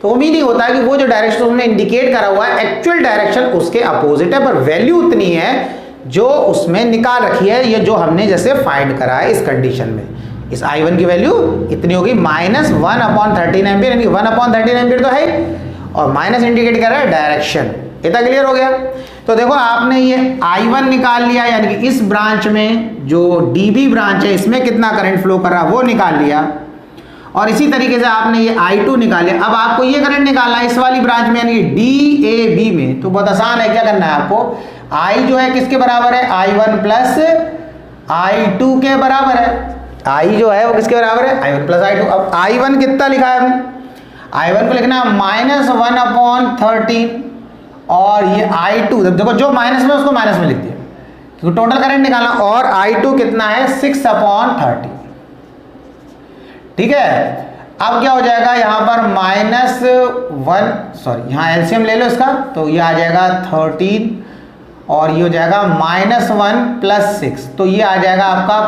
तो वो मीनिंग होता है कि वो जो डायरेक्शन हमने इंडिकेट करा हुआ है एक्चुअल डायरेक्शन उसके अपोजिट है, पर वैल्यू उतनी है जो उसमें निकाल रखी है, ये जो हमने जैसे फाइंड करा है इस कंडीशन में। इस I1 की वैल्यू इतनी होगी -1/13 एम्पियर, यानी 1/13 एम्पियर तो है, और माइनस इंडिकेट कर रहा है डायरेक्शन। इतना क्लियर हो गया। तो देखो आपने ये I1 निकाल लिया, यानी कि इस ब्रांच में जो DB ब्रांच है इसमें कितना करंट फ्लो कर रहा है वो निकाल लिया, और इसी तरीके से आपने ये I2 निकाल लिया। अब आपको ये करंट निकालना है इस वाली ब्रांच में, यानी कि DAB में। तो बहुत आसान है, क्या करना है आपको, I जो है किसके बराबर है, I1 प्लस I2 के बराबर है। I जो है वो किसके बराबर है, I1 प्लस I2। अब I1 कितना लिखा है हमने, I1 को लिखना है -1/13, और ये I2 देखो जो माइनस में उसको माइनस में लिख दिया क्योंकि टोटल करंट निकालना, और I2 कितना है 6/13। ठीक है, अब क्या हो जाएगा यहाँ पर -1, यहाँ एलसीएम ले लो इसका, तो ये आ जाएगा 13, और ये हो जाएगा -1 + 6, तो ये आ जाएगा आपका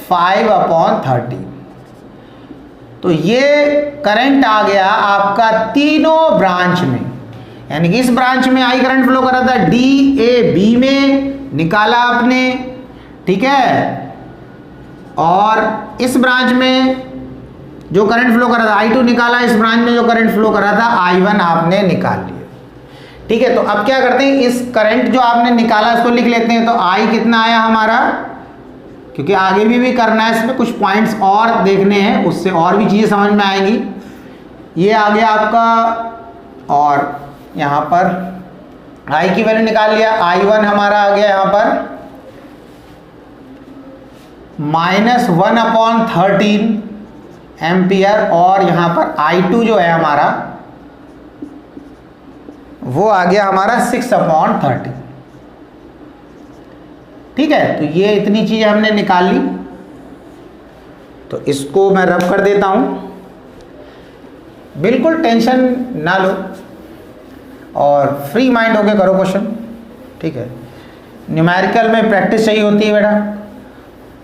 5/13। तो ये करंट आ गया आपका तीनों ब्रांच में, यानी कि इस ब्रांच में आई करंट फ्लो कर रहा था DAB में, निकाला आपने, ठीक है, और इस ब्रांच में जो करंट फ्लो कर रहा था I2 निकाला, इस ब्रांच में जो करंट फ्लो कर रहा था I1 आपने निकाल लिया। ठीक है, तो अब क्या करते हैं, इस करंट जो आपने निकाला इसको लिख लेते हैं। तो आई कितना आया हमारा, क्योंकि आगे भी करना है, इसमें कुछ पॉइंट्स और देखने हैं, उससे और भी चीज़ें समझ में आएंगी। ये आ गया आपका, और यहाँ पर आई की वैल्यू निकाल लिया, I1 हमारा आ गया यहाँ पर -1/13 एम्पियर, और यहाँ पर I2 जो है हमारा वो आ गया हमारा 6/30। ठीक है, तो ये इतनी चीजें हमने निकाल ली। तो इसको मैं रब कर देता हूं, बिल्कुल टेंशन ना लो और फ्री माइंड होके करो क्वेश्चन। ठीक है, न्यूमेरिकल में प्रैक्टिस चाहिए होती है बेटा,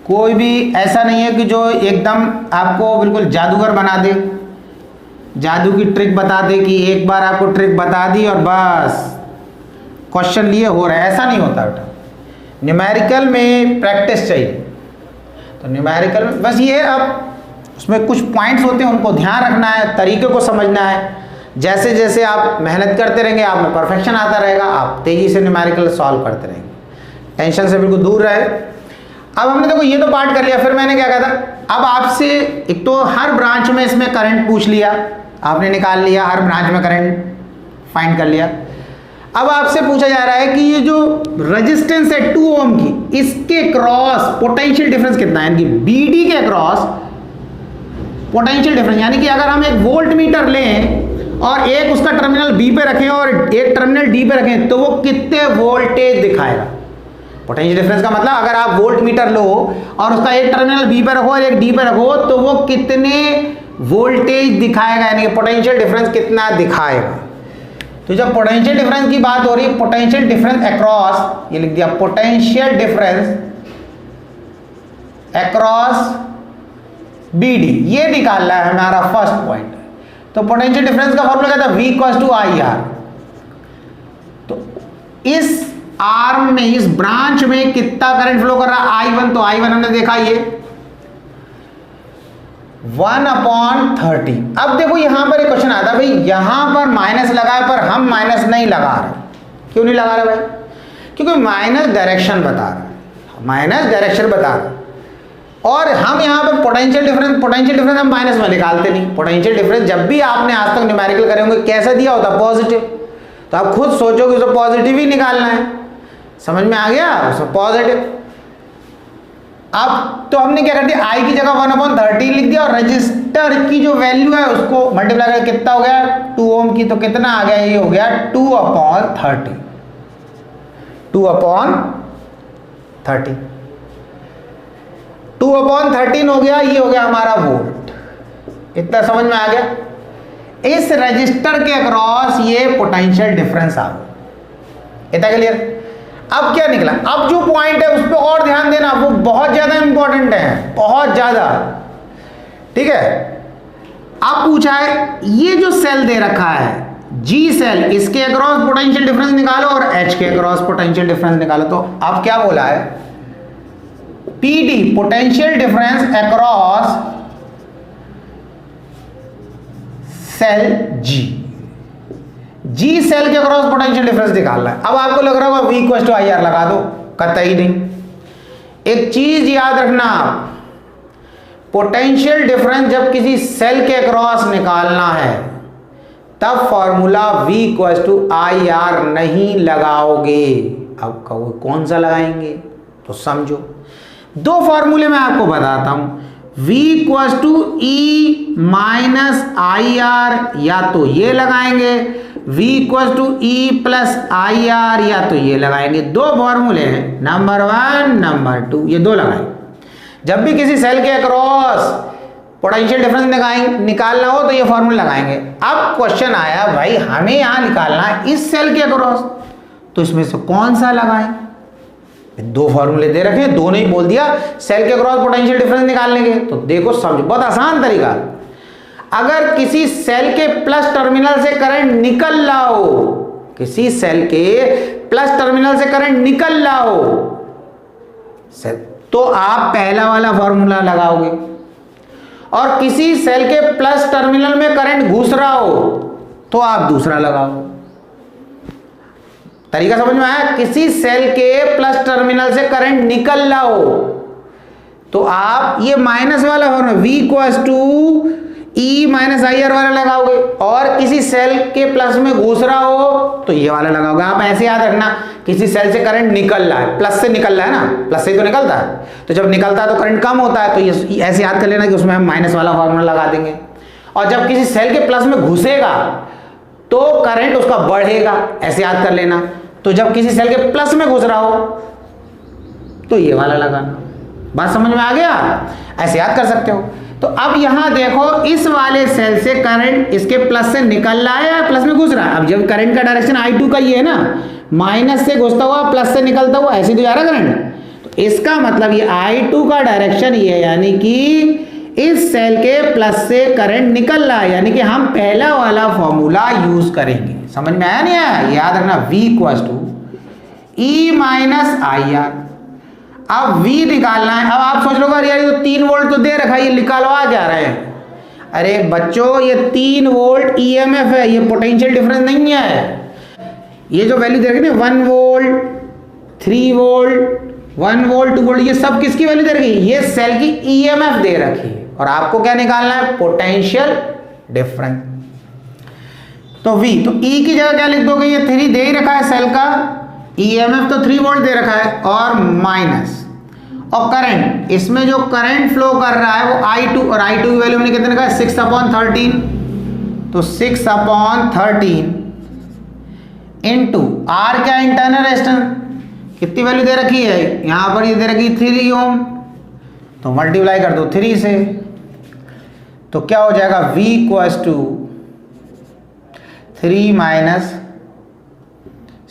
कोई भी ऐसा नहीं है कि जो एकदम आपको बिल्कुल जादूगर बना दे, जादू की ट्रिक बता दे कि एक बार आपको ट्रिक बता दी और बस क्वेश्चन लिए हो रहा है, ऐसा नहीं होता बेटा। न्यूमेरिकल में प्रैक्टिस चाहिए। तो न्यूमेरिकल में बस ये, अब उसमें कुछ पॉइंट्स होते हैं, उनको ध्यान रखना है, तरीके को समझना है। जैसे जैसे आप मेहनत करते रहेंगे, आप में परफेक्शन आता रहेगा, आप तेजी से न्यूमेरिकल सॉल्व करते रहेंगे, टेंशन से बिल्कुल दूर रहे। अब हमने देखो ये तो पार्ट कर लिया, फिर मैंने क्या कहा था, अब आपसे एक तो हर ब्रांच में इसमें करंट पूछ लिया, आपने निकाल लिया, हर ब्रांच में करंट फाइंड कर लिया। अब आपसे पूछा जा रहा है कि ये जो रेजिस्टेंस है 2 ओम की, इसके क्रॉस पोटेंशियल डिफरेंस कितना है, यानी कि BD के क्रॉस पोटेंशियल डिफरेंस, यानी कि अगर हम एक वोल्ट मीटर लें और एक उसका टर्मिनल B पे रखें और एक टर्मिनल D पे रखें, तो वो कितने वोल्टेज दिखाएगा। पोटेंशियल डिफरेंस का मतलब अगर आप वोल्ट मीटर लो और उसका एक टर्मिनल B पे रखो और एक D पे रखो, तो वो कितने वोल्टेज दिखाएगा, यानी कि पोटेंशियल डिफरेंस कितना दिखाएगा। तो जब पोटेंशियल डिफरेंस की बात हो रही है, पोटेंशियल डिफरेंस अक्रॉस, ये लिख दिया, पोटेंशियल डिफरेंस अक्रॉस BD, ये निकालना है हमारा फर्स्ट पॉइंट। तो पोटेंशियल डिफरेंस का फॉर्मूला क्या था, V = IR। तो इस आर्म में, इस ब्रांच में कितना करंट फ्लो कर रहा है, I1। तो I1 हमने देखा ये 1/30। अब देखो यहां पर एक क्वेश्चन आता है, भाई यहां पर माइनस लगा है पर हम माइनस नहीं लगा रहे। क्यों नहीं लगा रहे भाई, क्योंकि माइनस डायरेक्शन बता रहा है, माइनस डायरेक्शन बता रहा है। और हम यहाँ पे पोटेंशियल डिफरेंस हम माइनस में निकालते नहीं। पोटेंशियल डिफरेंस जब भी आपने आज तक न्यूमेरिकल करे होंगे कैसा दिया होता, पॉजिटिव। तो आप खुद सोचोगे तो पॉजिटिव ही निकालना है, समझ में आ गया, उसमें पॉजिटिव। अब तो हमने क्या कर दिया, I की जगह 1/30 लिख दिया, और रजिस्टर की जो वैल्यू है उसको मल्टीप्लाई करके कितना हो गया, 2 ओम की, तो कितना आ गया, ये हो गया 2/30। 2/30 2/13 हो गया, ये हो गया हमारा वोल्ट। इतना समझ में आ गया। इस रजिस्टर के अक्रॉस ये पोटेंशियल डिफरेंस आ गया, इतना क्लियर। अब क्या निकला, अब जो पॉइंट है उस पर और ध्यान देना, वो बहुत ज्यादा इंपॉर्टेंट है, बहुत ज्यादा। ठीक है, अब पूछा है ये जो सेल दे रखा है G सेल, इसके अक्रॉस पोटेंशियल डिफरेंस निकालो और H के अक्रॉस पोटेंशियल डिफरेंस निकालो। तो अब क्या बोला है, PD potential difference across cell G cell के अक्रॉस पोटेंशियल डिफरेंस निकालना है। अब आपको लग रहा होगा V = IR, लगा दो, कतई नहीं। एक चीज याद रखना, पोटेंशियल डिफरेंस जब किसी सेल के अक्रॉस निकालना है तब फॉर्मूला V = IR नहीं लगाओगे। अब कहो कौन सा लगाएंगे, तो समझो, दो फॉर्मूले मैं आपको बताता हूं। V = E - IR, या तो ये लगाएंगे, V = E + IR, या तो ये लगाएंगे। दो फॉर्मूले हैं, नंबर 1 नंबर 2, ये दो लगाएंगे। जब भी किसी सेल के अक्रॉस पोटेंशियल डिफरेंस निकालना हो तो ये फॉर्मूला लगाएंगे। अब क्वेश्चन आया, भाई हमें यहां निकालना है इस सेल के अक्रॉस, तो इसमें से कौन सा लगाएं। दो फॉर्मूले दे रखे, दोनों ही बोल दिया सेल के अक्रॉस पोटेंशियल डिफरेंस निकालने के। तो देखो समझो, बहुत आसान तरीका। अगर किसी सेल के प्लस टर्मिनल से करंट निकल रहा हो, किसी सेल के प्लस टर्मिनल से करंट निकल रहा हो, तो आप पहला वाला फॉर्मूला लगाओगे, और किसी सेल के प्लस टर्मिनल में करंट घुस रहा हो तो आप दूसरा लगाओगे। तरीका समझ में आया? किसी सेल के प्लस टर्मिनल से करंट निकल रहा हो तो आप ये माइनस वाला formula V equals to E minus IR वाला लगाओगे, और किसी सेल के प्लस में घुस रहा हो तो ये वाला लगाओगे। आप ऐसे याद रखना, किसी सेल से करंट निकल रहा है, प्लस से निकल रहा है ना, प्लस से तो निकलता है, तो जब निकलता है तो करंट कम होता है, तो ये ऐसे याद कर लेना कि उसमें हम माइनस वाला फॉर्मूला लगा देंगे। और जब किसी सेल के प्लस में घुसेगा तो करंट उसका बढ़ेगा, ऐसे याद कर लेना। तो जब किसी सेल के प्लस में घुस रहा हो तो ये वाला लगाना। बात समझ में आ गया? ऐसे याद कर सकते हो। तो अब यहां देखो, इस वाले सेल से करंट इसके प्लस से निकल रहा है या प्लस में घुस रहा है? अब जब करंट का डायरेक्शन I2 का ही है ना, माइनस से घुसता हुआ प्लस से निकलता हुआ, ऐसे तो जा रहा करंट। तो इसका मतलब ये I2 का डायरेक्शन ये है, यानी कि इस सेल के प्लस से करंट निकल रहा है, यानी कि हम पहला वाला फॉर्मूला यूज करेंगे। समझ में आया नहीं आया? याद रखना, V equals to E minus IR। अब V निकालना है। अब आप सोच लो यार ये तो 3 वोल्ट तो दे रखा है, ये निकालवा क्या रहे हैं? अरे बच्चों, ये 3 वोल्ट EMF है, ये पोटेंशियल डिफरेंस नहीं है। ये जो वैल्यू दे रखी है 1 वोल्ट, 3 वोल्ट, 1 वोल्ट, 2 वोल्ट, ये सब किसकी वैल्यू दे रखी है? ये सेल की EMF दे रखी है, और आपको क्या निकालना है? Potential difference. तो V, तो E की जगह क्या लिख दोगे? ये 3 दे ही रखा है सेल का, EMF तो 3 वोल्ट दे रखा है, और माइनस, और करंट, इसमें जो करंट फ्लो कर रहा है वो I2, और I2 की वैल्यू हमने कितने रखा है? 6/13। तो 6/13 इंटू R क्या? Internal resistance. कितनी वैल्यू दे रखी है? यहां पर ये दे रखी 3 ओम, तो मल्टीप्लाई कर दो 3 से, तो क्या हो जाएगा? V इक्वल्स टू 3 माइनस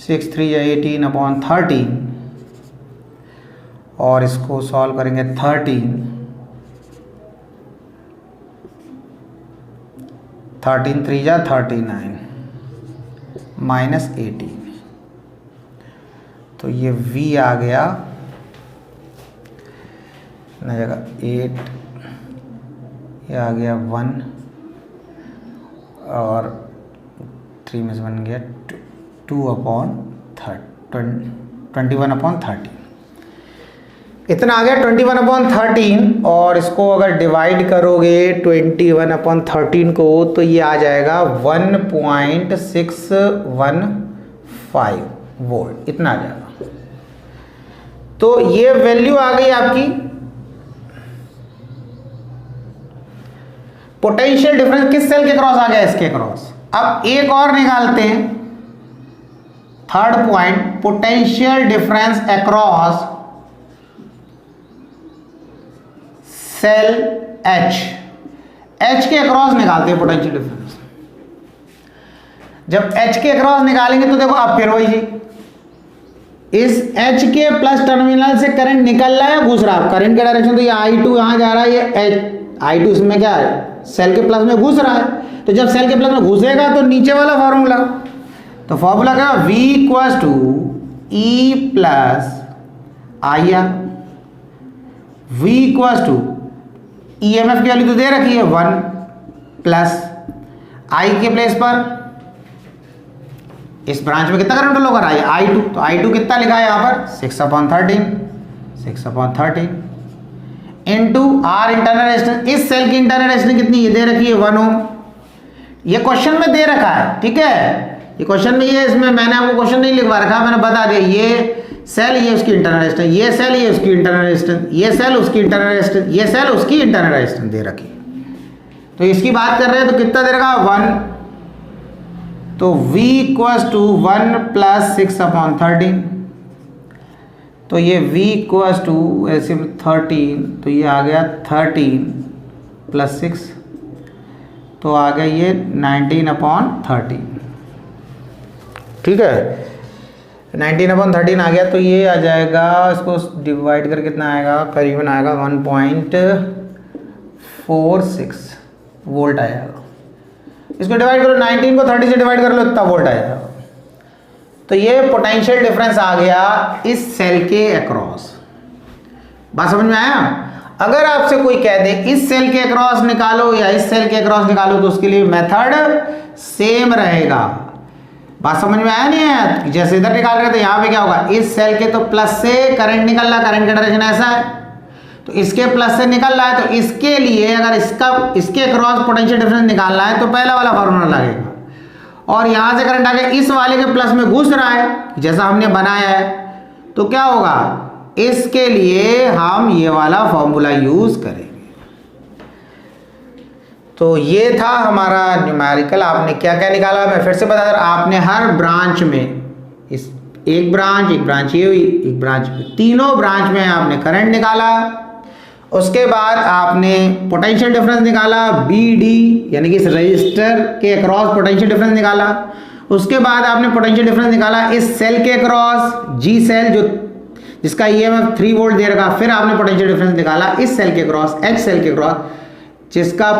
6 3 18/13, और इसको सॉल्व करेंगे 13 3 जा 39 माइनस 18, तो ये V आ गया ना जगह 8, ये आ गया 1, और 3 में से बन गया 21/13, इतना आ गया 21/13। और इसको अगर डिवाइड करोगे 21/13 को, तो ये आ जाएगा 1.615 वोल्ट, इतना आ जाएगा। तो ये वैल्यू आ गई आपकी पोटेंशियल डिफरेंस। किस सेल के क्रॉस आ गया? इसके क्रॉस। अब एक और निकालते हैं, third point, potential difference across cell H के अक्रॉस निकालते हैं पोटेंशियल डिफरेंस। जब H के अक्रॉस निकालेंगे तो देखो अब फिर वही जी, इस H के प्लस टर्मिनल से करंट निकल रहा है, घुस रहा है। करंट का डायरेक्शन तो ये I2 यहां जा रहा है, ये I2 इसमें क्या है? सेल के प्लस में घुस रहा है। तो जब सेल के प्लस में घुसेगा तो नीचे वाला फॉर्मूला, तो फॉर्मूला क्या? V equals to E plus IR। V equals to EMF की वैल्यू तो दे रखी है 1, प्लस I के प्लेस पर इस ब्रांच में कितना करंट फ्लो कर रहा है? I2। तो I2 कितना लिखा है यहाँ पर? 6/13 इंटू R इंटरनल रेजिस्टेंस। इस सेल की इंटरनल रेजिस्टेंस कितनी? ये दे रखी है 1 ओम। ये क्वेश्चन में दे रखा है, ठीक है, ये क्वेश्चन में, ये इसमें मैंने आपको क्वेश्चन नहीं लिखवा रखा, मैंने बता दिया। ये सेल, ये उसकी इंटरनल रेजिस्टेंस, ये सेल, ये उसकी इंटरनल रेजिस्टेंस, ये सेल उसकी इंटरनल रेजिस्टेंस, ये सेल उसकी इंटरनल रेजिस्टेंस दे रखी। तो इसकी बात कर रहे हैं तो कितना दे रखा? 1। तो V इक्वल्स टू 1 प्लस 6/13, तो ये V इक्वल्स टू ऐसे 13, तो ये आ गया 13 प्लस 6, तो आ गया ये 19/13, ठीक है, 19/13 आ गया। तो ये आ जाएगा, इसको डिवाइड कर कितना आएगा? करीबन आएगा 1.46 वोल्ट आएगा। इसको डिवाइड करो, 19 को 30 से डिवाइड कर लो, इतना वोल्ट आएगा। तो ये पोटेंशियल डिफरेंस आ गया इस सेल के अक्रॉस। बात समझ में आया? अगर आपसे कोई कह दे इस सेल के अक्रॉस निकालो या इस सेल के अक्रॉस निकालो, तो उसके लिए मेथड सेम रहेगा। बात समझ में आया नहीं है? जैसे इधर निकाल रहे थे, यहाँ पे क्या होगा, इस सेल के तो प्लस से करंट निकल रहा है, करंट का डायरेक्शन ऐसा है, तो इसके प्लस से निकल रहा है, तो इसके लिए अगर इसके क्रॉस पोटेंशियल डिफरेंस निकालना है तो पहला वाला फॉर्मूला लगेगा, और यहाँ से करंट आके इस वाले के प्लस में घुस रहा है जैसा हमने बनाया है, तो क्या होगा, इसके लिए हम ये वाला फॉर्मूला यूज करेंगे। तो ये था हमारा न्यूमेरिकल। आपने क्या क्या निकाला मैं फिर से बता दूं, आपने हर ब्रांच में, इस एक ब्रांच ये हुई, एक ब्रांच, तीनों ब्रांच में आपने करंट निकाला, उसके बाद आपने पोटेंशियल डिफरेंस निकाला BD, यानी कि इस रजिस्टर के अक्रॉस पोटेंशियल डिफरेंस निकाला, उसके बाद आपने पोटेंशियल डिफरेंस निकाला इस सेल के अक्रॉस, G सेल जो जिसका EMF 3 वोल्ट दे रखा, फिर आपने पोटेंशियल डिफरेंस निकाला इस सेल के क्रॉस, H सेल के क्रॉस जिसका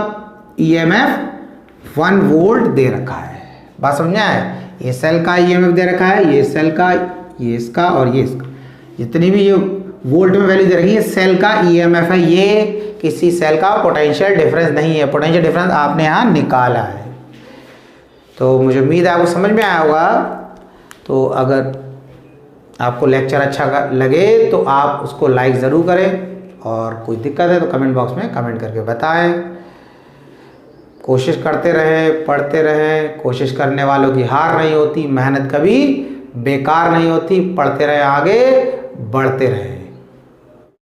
EMF 1 वोल्ट दे रखा है। बात समझ में आया? ये सेल का EMF दे रखा है, ये सेल का, ये इसका और ये इसका, जितनी भी ये वोल्ट में वैल्यू दे रखी है सेल का EMF है, ये किसी सेल का पोटेंशियल डिफरेंस नहीं है, पोटेंशियल डिफरेंस आपने यहाँ निकाला है। तो मुझे उम्मीद है आपको समझ में आया होगा। तो अगर आपको लेक्चर अच्छा लगे तो आप उसको लाइक ज़रूर करें, और कोई दिक्कत है तो कमेंट बॉक्स में कमेंट करके बताएं। कोशिश करते रहें, पढ़ते रहें, कोशिश करने वालों की हार नहीं होती, मेहनत कभी बेकार नहीं होती, पढ़ते रहें, आगे बढ़ते रहें।